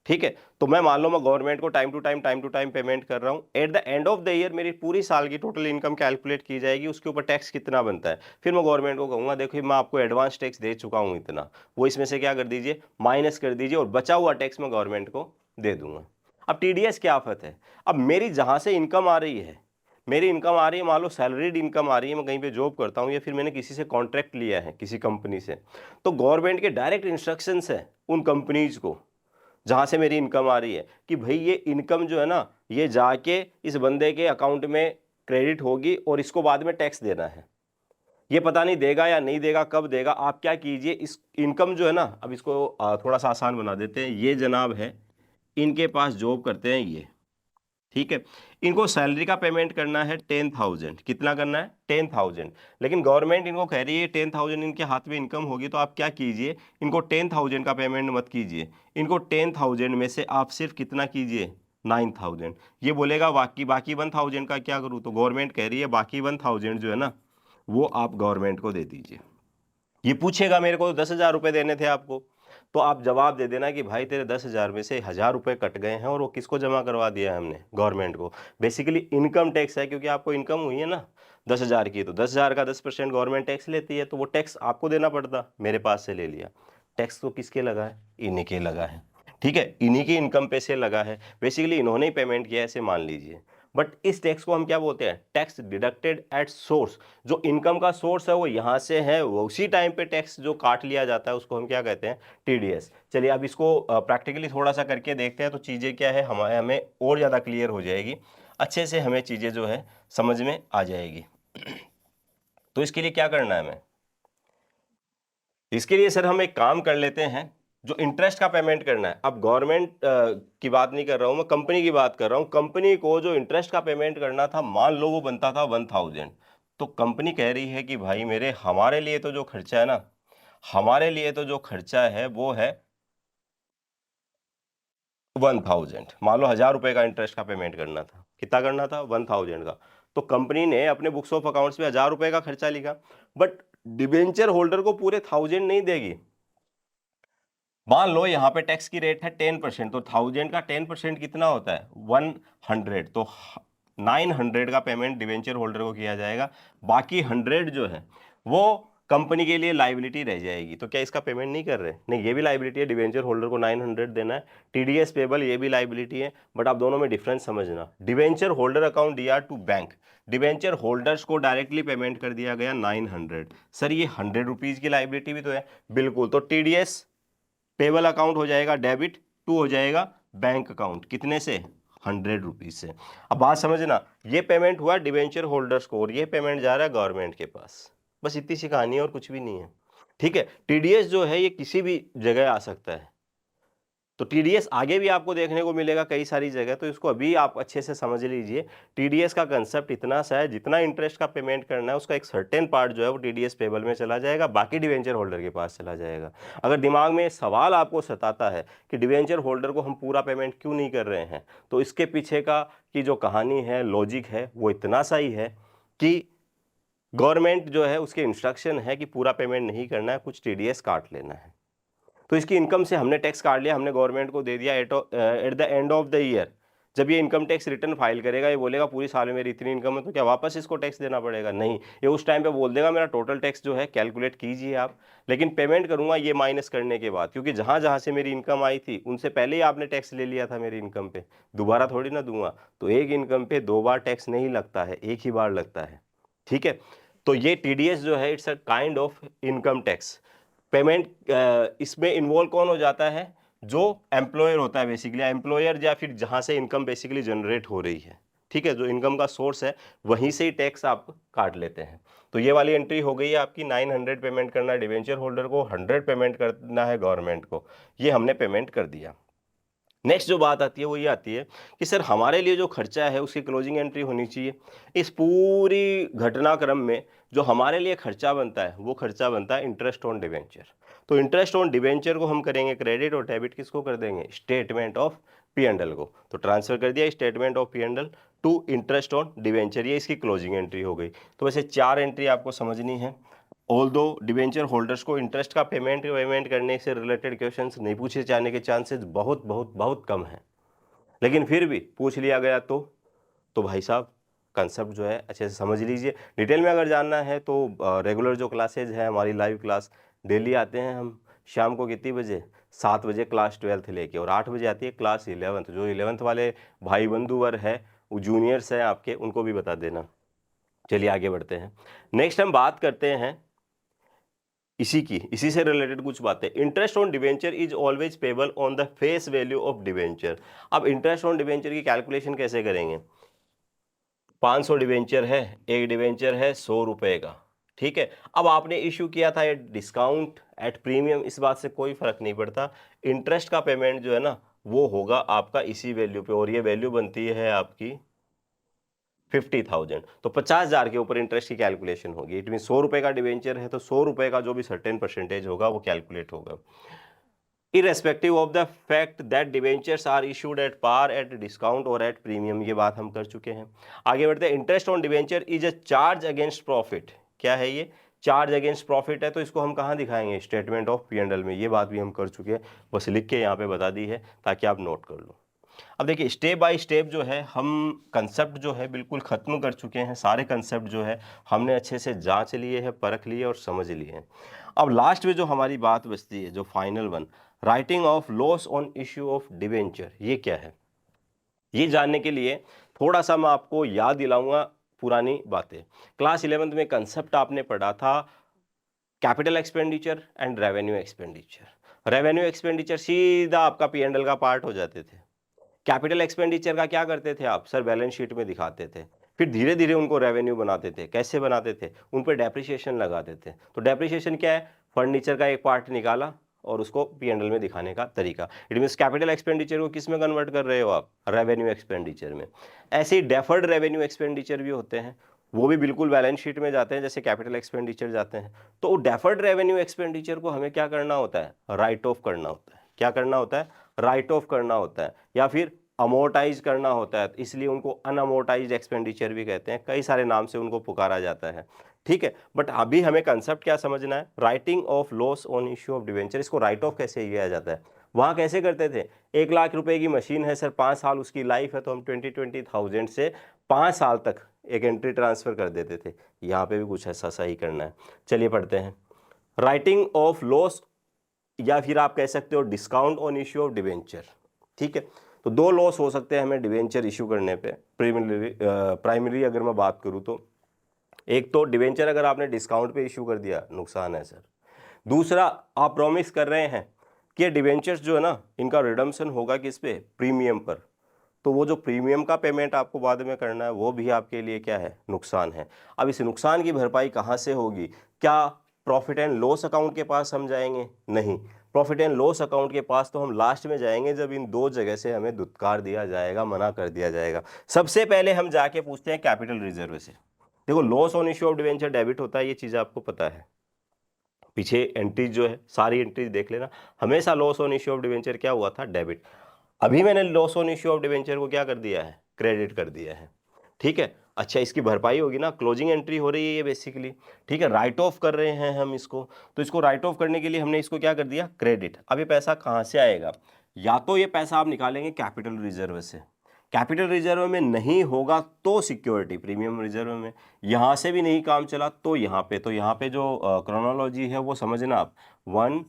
ठीक है, तो मैं मान लो मैं गवर्नमेंट को टाइम टू टाइम पेमेंट कर रहा हूं। Eight the end of the year मेरी पूरी साल की टोटल इनकम कैलकुलेट की जाएगी, उसके ऊपर टैक्स कितना बनता है। फिर मैं गवर्नमेंट को कहूंगा देखो मैं आपको एडवांस टैक्स दे चुका हूं इतना, वो इसमें से क्या कर दीजिए, माइनस कर दीजिए और बचा हुआ टैक्स मैं गवर्नमेंट को दे दूंगा। अब टीडीएस क्या आफत है, अब मेरी जहां से इनकम आ रही है, मेरी इनकम आ रही है, मान लो सैलरीड इनकम आ रही है, मैं कहीं पे जॉब करता हूं या फिर मैंने किसी से कॉन्ट्रैक्ट लिया है किसी कंपनी से, तो गवर्नमेंट के डायरेक्ट इंस्ट्रक्शंस है उन कंपनीज को जहां से मेरी इनकम आ रही है कि भाई ये इनकम जो है ना ये जाके इस बंदे के अकाउंट में क्रेडिट होगी और इसको बाद में टैक्स देना है। ये पता नहीं देगा या नहीं देगा, कब देगा। आप क्या कीजिए, इस इनकम जो है ना, अब इसको थोड़ा सा आसान बना देते हैं। ये जनाब है, इनके पास जॉब करते हैं ये, ठीक है, इनको सैलरी का पेमेंट करना है 10,000। कितना करना है, 10,000। लेकिन गवर्नमेंट इनको कह रही है 10,000 इनके हाथ में इनकम होगी, तो आप क्या कीजिए, इनको 10,000 का पेमेंट मत कीजिए, इनको 10,000 में से आप सिर्फ कितना कीजिए, 9,000। ये बोलेगा बाकी 1,000 का क्या करूँ, तो गवर्नमेंट कह रही है बाकी 1,000 जो है ना वो आप गवर्नमेंट को दे दीजिए। ये पूछेगा मेरे को 10,000 रुपये देने थे आपको, तो आप जवाब दे देना कि भाई तेरे 10,000 में से 1,000 रुपये कट गए हैं और वो किसको जमा करवा दिया है हमने, गवर्नमेंट को। बेसिकली इनकम टैक्स है, क्योंकि आपको इनकम हुई है ना 10,000 की, तो 10,000 का 10% गवर्नमेंट टैक्स लेती है, तो वो टैक्स आपको देना पड़ता, मेरे पास से ले लिया। टैक्स तो किसके लगा है, इन्हीं के लगा है, ठीक है, इन्हीं की इनकम पे से लगा है, बेसिकली इन्होंने ही पेमेंट किया है ऐसे मान लीजिए। बट इस टैक्स को हम क्या बोलते हैं, टैक्स डिडक्टेड एट सोर्स। जो इनकम का सोर्स है वो यहाँ से है, वो उसी टाइम पे टैक्स जो काट लिया जाता है उसको हम क्या कहते हैं, टीडीएस। चलिए अब इसको प्रैक्टिकली थोड़ा सा करके देखते हैं, तो चीज़ें क्या है हमें और ज़्यादा क्लियर हो जाएगी, अच्छे से हमें चीज़ें जो है समझ में आ जाएगी। तो इसके लिए क्या करना है हमें, इसके लिए सर हम एक काम कर लेते हैं, जो इंटरेस्ट का पेमेंट करना है। अब गवर्नमेंट की बात नहीं कर रहा हूं मैं, कंपनी की बात कर रहा हूं। कंपनी को जो इंटरेस्ट का पेमेंट करना था, मान लो वो बनता था 1,000, तो कंपनी कह रही है कि भाई मेरे हमारे लिए तो जो खर्चा है ना, हमारे लिए तो जो खर्चा है वो है 1,000। मान लो 1,000 रुपए का इंटरेस्ट का पेमेंट करना था, कितना करना था, 1,000 का। तो कंपनी ने अपने बुक्स ऑफ अकाउंट्स में 1,000 रुपए का खर्चा लिखा, बट डिबेंचर होल्डर को पूरे 1,000 नहीं देगी। मान लो यहाँ पे टैक्स की रेट है 10%, तो 1,000 का 10% कितना होता है, 100। तो 900 का पेमेंट डिवेंचर होल्डर को किया जाएगा, बाकी 100 जो है वो कंपनी के लिए लाइबिलिटी रह जाएगी। तो क्या इसका पेमेंट नहीं कर रहे, नहीं, ये भी लाइबिलिटी है, डिवेंचर होल्डर को 900 देना है, टीडीएस पेबल ये भी लाइबिलिटी है। बट आप दोनों में डिफरेंस समझना, debenture holder account DR to bank, debenture holders को डायरेक्टली पेमेंट कर दिया गया 900। सर ये 100 रुपीज़ की लाइबिलिटी भी तो है, बिल्कुल। तो टीडीएस पेबल अकाउंट हो जाएगा डेबिट, टू हो जाएगा बैंक अकाउंट, कितने से, 100 रुपीज से। अब बात समझना, ये पेमेंट हुआ डिवेंचर होल्डर्स को और ये पेमेंट जा रहा है गवर्नमेंट के पास, बस इतनी सी कहानी है और कुछ भी नहीं है, ठीक है। टीडीएस जो है ये किसी भी जगह आ सकता है, तो टीडीएस आगे भी आपको देखने को मिलेगा कई सारी जगह, तो इसको अभी आप अच्छे से समझ लीजिए। टीडीएस का कंसेप्ट इतना सा है, जितना इंटरेस्ट का पेमेंट करना है उसका एक सर्टेन पार्ट जो है वो टीडीएस पेबल में चला जाएगा, बाकी डिवेंचर होल्डर के पास चला जाएगा। अगर दिमाग में सवाल आपको सताता है कि डिवेंचर होल्डर को हम पूरा पेमेंट क्यों नहीं कर रहे हैं, तो इसके पीछे का की जो कहानी है, लॉजिक है, वो इतना सा ही है कि गवर्नमेंट जो है उसके इंस्ट्रक्शन है कि पूरा पेमेंट नहीं करना है, कुछ टीडीएस काट लेना है। तो इसकी इनकम से हमने टैक्स काट लिया, हमने गवर्नमेंट को दे दिया। Eight the end of the year जब ये इनकम टैक्स रिटर्न फाइल करेगा, ये बोलेगा पूरी साल में मेरी इतनी इनकम है, तो क्या वापस इसको टैक्स देना पड़ेगा, नहीं। ये उस टाइम पे बोल देगा मेरा टोटल टैक्स जो है कैलकुलेट कीजिए आप, लेकिन पेमेंट करूंगा ये माइनस करने के बाद, क्योंकि जहां जहां से मेरी इनकम आई थी उनसे पहले ही आपने टैक्स ले लिया था मेरी इनकम पे, दोबारा थोड़ी ना दूंगा। तो एक इनकम पे 2 बार टैक्स नहीं लगता है, एक ही बार लगता है, ठीक है। तो ये टीडीएस जो है it's a kind of income tax payment. इसमें इन्वॉल्व कौन हो जाता है, जो एम्प्लॉयर होता है, बेसिकली एम्प्लॉयर, या फिर जहां से इनकम बेसिकली जनरेट हो रही है, ठीक है, जो इनकम का सोर्स है वहीं से ही टैक्स आप काट लेते हैं। तो ये वाली एंट्री हो गई है आपकी, 900 पेमेंट करना है डिवेंचर होल्डर को, 100 पेमेंट करना है गवर्नमेंट को, ये हमने पेमेंट कर दिया। नेक्स्ट जो बात आती है वो ये आती है कि सर हमारे लिए जो खर्चा है उसकी क्लोजिंग एंट्री होनी चाहिए। इस पूरी घटनाक्रम में जो हमारे लिए खर्चा बनता है वो खर्चा बनता है इंटरेस्ट ऑन डिवेंचर। तो इंटरेस्ट ऑन डिवेंचर को हम करेंगे क्रेडिट और डेबिट किसको कर देंगे, statement of P and L को। तो ट्रांसफर कर दिया statement of P and L two interest on debenture, ये इसकी क्लोजिंग एंट्री हो गई। तो वैसे 4 एंट्री आपको समझनी है। ऑल्दो डिवेंचर होल्डर्स को इंटरेस्ट का पेमेंट करने से रिलेटेड क्वेश्चंस नहीं पूछे जाने के चांसेस बहुत बहुत बहुत कम हैं, लेकिन फिर भी पूछ लिया गया तो भाई साहब कंसेप्ट जो है अच्छे से समझ लीजिए। डिटेल में अगर जानना है तो रेगुलर जो क्लासेज है हमारी लाइव क्लास डेली आते हैं हम, शाम को कितनी बजे, 7 बजे क्लास 12th लेके, और 8 बजे आती है क्लास 11th। जो 11th वाले भाई बंधुवर है, वो जूनियर्स हैं आपके, उनको भी बता देना। चलिए आगे बढ़ते हैं। नेक्स्ट हम बात करते हैं इसी से रिलेटेड कुछ बातें। Interest on debenture is always payable on the face value of debenture. अब इंटरेस्ट ऑन डिवेंचर की कैलकुलेशन कैसे करेंगे। 500 डिवेंचर है, एक डिवेंचर है 100 रुपए का, ठीक है। अब आपने इश्यू किया था एट डिस्काउंट एट प्रीमियम, इस बात से कोई फर्क नहीं पड़ता। इंटरेस्ट का पेमेंट जो है ना वो होगा आपका इसी वैल्यू पे, और ये वैल्यू बनती है आपकी 50,000। तो 50,000 के ऊपर इंटरेस्ट की कैलकुलेशन होगी। इट मीन 100 रुपए का डिवेंचर है तो 100 रुपए का जो भी सर्टेन परसेंटेज होगा वो कैलकुलेट होगा, irrespective of the fact that debentures are issued at par, at discount और at premium। ये बात हम कर चुके हैं। आगे बढ़ते हैं। Interest on debenture is a charge against profit. क्या है ये, चार्ज अगेंस्ट प्रॉफिट है। तो इसको हम कहाँ दिखाएंगे, statement of P and L में। ये बात भी हम कर चुके हैं, बस लिख के यहाँ पे बता दी है ताकि आप नोट कर लो। अब देखिए स्टेप बाय स्टेप जो है हम कंसेप्ट जो है बिल्कुल ख़त्म कर चुके हैं। सारे कंसेप्ट जो है हमने अच्छे से जांच लिए हैं, परख लिए और समझ लिए हैं। अब लास्ट में जो हमारी बात बचती है, जो final one, writing off loss on issue of debenture, ये क्या है, ये जानने के लिए थोड़ा सा मैं आपको याद दिलाऊंगा पुरानी बातें। क्लास 11th में कंसेप्ट आपने पढ़ा था capital expenditure and revenue expenditure. Revenue expenditure सीधा आपका पी एंड एल का पार्ट हो जाते थे। कैपिटल एक्सपेंडिचर का क्या करते थे आप, सर बैलेंस शीट में दिखाते थे, फिर धीरे धीरे उनको रेवेन्यू बनाते थे। कैसे बनाते थे, उन पर डेप्रिसिएशन लगाते थे। तो डेप्रिसिएशन क्या है, फर्नीचर का एक पार्ट निकाला और उसको पी एंड एल में दिखाने का तरीका। इट मीन्स कैपिटल एक्सपेंडिचर को किस में कन्वर्ट कर रहे हो आप, रेवेन्यू एक्सपेंडिचर में। ऐसे ही डेफर्ड रेवेन्यू एक्सपेंडिचर भी होते हैं, वो भी बिल्कुल बैलेंस शीट में जाते हैं जैसे कैपिटल एक्सपेंडिचर जाते हैं। तो डेफर्ड रेवेन्यू एक्सपेंडिचर को हमें क्या करना होता है, राइट ऑफ करना होता है। क्या करना होता है, राइट ऑफ करना होता है, या फिर अमोर्टाइज करना होता है। इसलिए उनको अनअमोर्टाइज एक्सपेंडिचर भी कहते हैं, कई सारे नाम से उनको पुकारा जाता है, ठीक है। बट अभी हमें कंसेप्ट क्या समझना है, writing off loss on issue of debenture. इसको राइट ऑफ कैसे किया जाता है, वहाँ कैसे करते थे, 1 लाख रुपए की मशीन है सर, 5 साल उसकी लाइफ है, तो हम 20,000 से 5 साल तक एक एंट्री ट्रांसफर कर देते थे। यहाँ पे भी कुछ ऐसा सही करना है। चलिए पढ़ते हैं। राइटिंग ऑफ लॉस, या फिर आप कह सकते हो discount on issue of debenture, ठीक है। तो 2 लॉस हो सकते हैं हमें डिवेंचर इशू करने पे। प्राइमरी अगर मैं बात करूँ तो एक तो डिवेंचर अगर आपने डिस्काउंट पे इशू कर दिया, नुकसान है सर। दूसरा, आप प्रॉमिस कर रहे हैं कि डिवेंचर्स जो है ना इनका रिडम्पशन होगा किस पे, प्रीमियम पर। तो वो जो प्रीमियम का पेमेंट आपको बाद में करना है वो भी आपके लिए क्या है, नुकसान है। अब इस नुकसान की भरपाई कहाँ से होगी, क्या प्रॉफिट एंड लॉस अकाउंट के पास हम जाएंगे, नहीं। प्रॉफिट एंड लॉस अकाउंट के पास तो हम लास्ट में जाएंगे जब इन 2 जगह से हमें दुत्कार दिया जाएगा, मना कर दिया जाएगा। सबसे पहले हम जाके पूछते हैं कैपिटल रिजर्व से। देखो loss on issue of debenture debit होता है, ये चीज़ आपको पता है। पीछे एंट्रीज जो है सारी एंट्रीज देख लेना, हमेशा loss on issue of debenture क्या हुआ था, डेबिट। अभी मैंने loss on issue of debenture को क्या कर दिया है, क्रेडिट कर दिया है, ठीक है। अच्छा, इसकी भरपाई होगी ना, क्लोजिंग एंट्री हो रही है ये बेसिकली, ठीक है। राइट ऑफ कर रहे हैं हम इसको, तो इसको राइट ऑफ करने के लिए हमने इसको क्या कर दिया, क्रेडिट। अब ये पैसा कहाँ से आएगा, या तो ये पैसा आप निकालेंगे कैपिटल रिजर्व से, कैपिटल रिजर्व में नहीं होगा तो सिक्योरिटी प्रीमियम रिजर्व में, यहाँ से भी नहीं काम चला तो यहाँ पे। तो यहाँ पे जो क्रोनोलॉजी है वो समझना आप, 1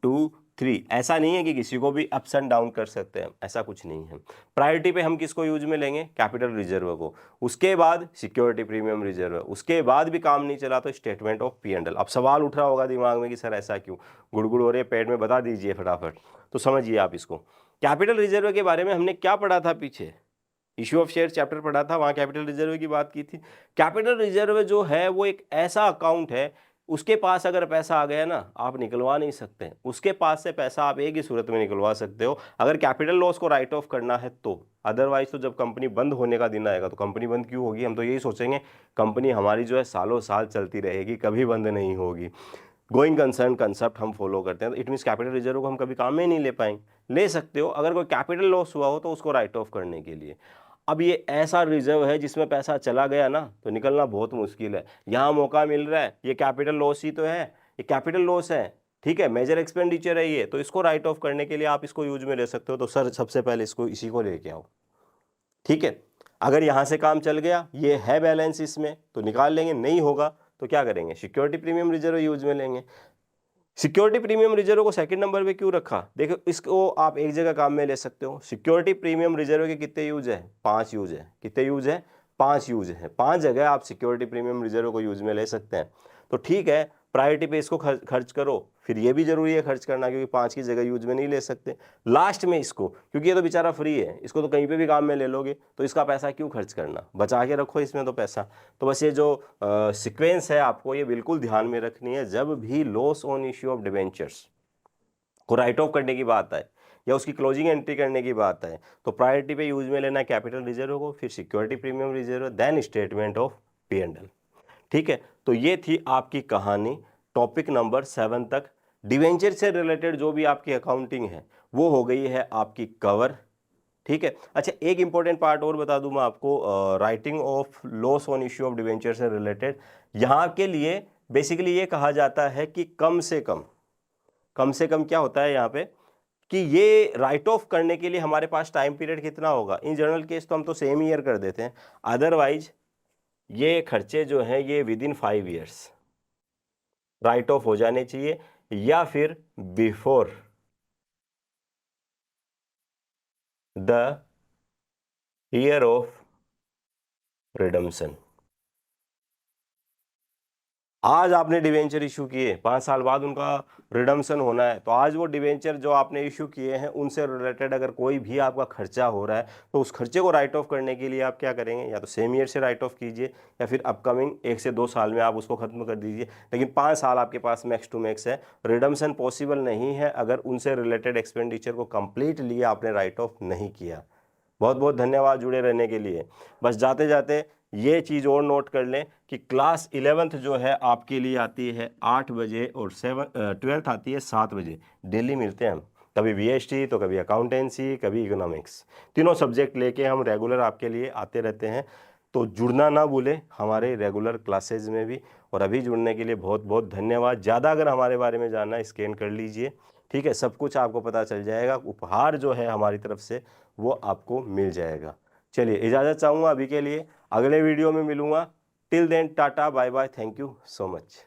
2 3। ऐसा नहीं है कि किसी को भी अप्स एंड डाउन कर सकते हैं, ऐसा कुछ नहीं है। प्रायोरिटी पे हम किसको यूज में लेंगे, कैपिटल रिजर्व को, उसके बाद सिक्योरिटी प्रीमियम रिजर्व, उसके बाद भी काम नहीं चला तो statement of P and L. अब सवाल उठ रहा होगा दिमाग में कि सर ऐसा क्यों, गुड़गुड़ हो रही है पेट में, बता दीजिए फटाफट। तो समझिए आप इसको, कैपिटल रिजर्व के बारे में हमने क्या पढ़ा था पीछे, इश्यू ऑफ शेयर चैप्टर पढ़ा था, वहाँ कैपिटल रिजर्व की बात की थी। कैपिटल रिजर्व जो है वो एक ऐसा अकाउंट है, उसके पास अगर पैसा आ गया ना, आप निकलवा नहीं सकते। उसके पास से पैसा आप एक ही सूरत में निकलवा सकते हो, अगर कैपिटल लॉस को राइट ऑफ करना है तो। अदरवाइज तो जब कंपनी बंद होने का दिन आएगा तो कंपनी बंद क्यों होगी, हम तो यही सोचेंगे कंपनी हमारी जो है सालों साल चलती रहेगी, कभी बंद नहीं होगी। गोइंग कंसर्न कंसेप्ट हम फॉलो करते हैं, तो इट मीन्स कैपिटल रिजर्व को हम कभी काम में नहीं ले पाएंगे। ले सकते हो अगर कोई कैपिटल लॉस हुआ हो तो उसको राइट ऑफ करने के लिए। अब ये ऐसा रिजर्व है जिसमें पैसा चला गया ना तो निकलना बहुत मुश्किल है। यहाँ मौका मिल रहा है, ये कैपिटल लॉस ही तो है, ये कैपिटल लॉस है, ठीक है, मेजर एक्सपेंडिचर है ये, तो इसको राइट ऑफ करने के लिए आप इसको यूज में ले सकते हो। तो सर सबसे पहले इसको इसी को लेके आओ, ठीक है। अगर यहाँ से काम चल गया, ये है बैलेंस इसमें, तो निकाल लेंगे, नहीं होगा तो क्या करेंगे, सिक्योरिटी प्रीमियम रिजर्व यूज में लेंगे। सिक्योरिटी प्रीमियम रिजर्व को सेकंड नंबर पे क्यों रखा, देखो इसको आप एक जगह काम में ले सकते हो। सिक्योरिटी प्रीमियम रिजर्व के कितने यूज है, 5 यूज है। कितने यूज है, 5 यूज है। 5 जगह आप सिक्योरिटी प्रीमियम रिजर्व को यूज में ले सकते हैं। तो ठीक है, प्रायोरिटी पे इसको खर्च करो, फिर ये भी जरूरी है खर्च करना, क्योंकि 5 की जगह यूज में नहीं ले सकते। लास्ट में इसको, क्योंकि ये तो बेचारा फ्री है, इसको तो कहीं पे भी काम में ले लोगे, तो इसका पैसा क्यों खर्च करना, बचा के रखो इसमें तो पैसा। तो बस ये जो सीक्वेंस है आपको ये बिल्कुल ध्यान में रखनी है। जब भी loss on issue of debentures को राइट ऑफ करने की बात आए या उसकी क्लोजिंग एंट्री करने की बात आए, तो प्रायोरिटी पे यूज में लेना है कैपिटल रिजर्व को, फिर security premium reserve, then statement of P&L, ठीक है। तो ये थी आपकी कहानी टॉपिक नंबर 7 तक। डिवेंचर से रिलेटेड जो भी आपकी अकाउंटिंग है वो हो गई है आपकी कवर, ठीक है। अच्छा, एक इंपॉर्टेंट पार्ट और बता दूं मैं आपको, writing off loss on issue of debenture से रिलेटेड। यहाँ के लिए बेसिकली ये कहा जाता है कि कम से कम क्या होता है यहाँ पे, कि ये राइट ऑफ करने के लिए हमारे पास टाइम पीरियड कितना होगा। इन जनरल केस तो हम तो सेम ईयर कर देते हैं, अदरवाइज ये खर्चे जो हैं ये with in 5 years right of हो जाने चाहिए, या फिर before the year of redemption. आज आपने डिवेंचर इशू किए, 5 साल बाद उनका रिडम्पशन होना है, तो आज वो डिवेंचर जो आपने इशू किए हैं उनसे रिलेटेड अगर कोई भी आपका खर्चा हो रहा है तो उस खर्चे को राइट ऑफ करने के लिए आप क्या करेंगे, या तो सेम ईयर से राइट ऑफ कीजिए या फिर अपकमिंग 1 से 2 साल में आप उसको खत्म कर दीजिए। लेकिन 5 साल आपके पास मैक्स टू मैक्स है, रिडम्पशन पॉसिबल नहीं है अगर उनसे रिलेटेड एक्सपेंडिचर को कंप्लीटली आपने राइट ऑफ नहीं किया। बहुत बहुत धन्यवाद जुड़े रहने के लिए। बस जाते जाते ये चीज़ और नोट कर लें कि क्लास 11th जो है आपके लिए आती है 8 बजे और 12th आती है 7 बजे। डेली मिलते हैं हम, कभी VST तो कभी अकाउंटेंसी, कभी इकोनॉमिक्स, तीनों सब्जेक्ट लेके हम रेगुलर आपके लिए आते रहते हैं। तो जुड़ना ना भूलें हमारे रेगुलर क्लासेज में भी। और अभी जुड़ने के लिए बहुत बहुत धन्यवाद। ज़्यादा अगर हमारे बारे में जानना है स्कैन कर लीजिए, ठीक है, सब कुछ आपको पता चल जाएगा। उपहार जो है हमारी तरफ से वो आपको मिल जाएगा। चलिए इजाज़त चाहूँगा अभी के लिए, अगले वीडियो में मिलूँगा। Till then tata bye bye, thank you so much.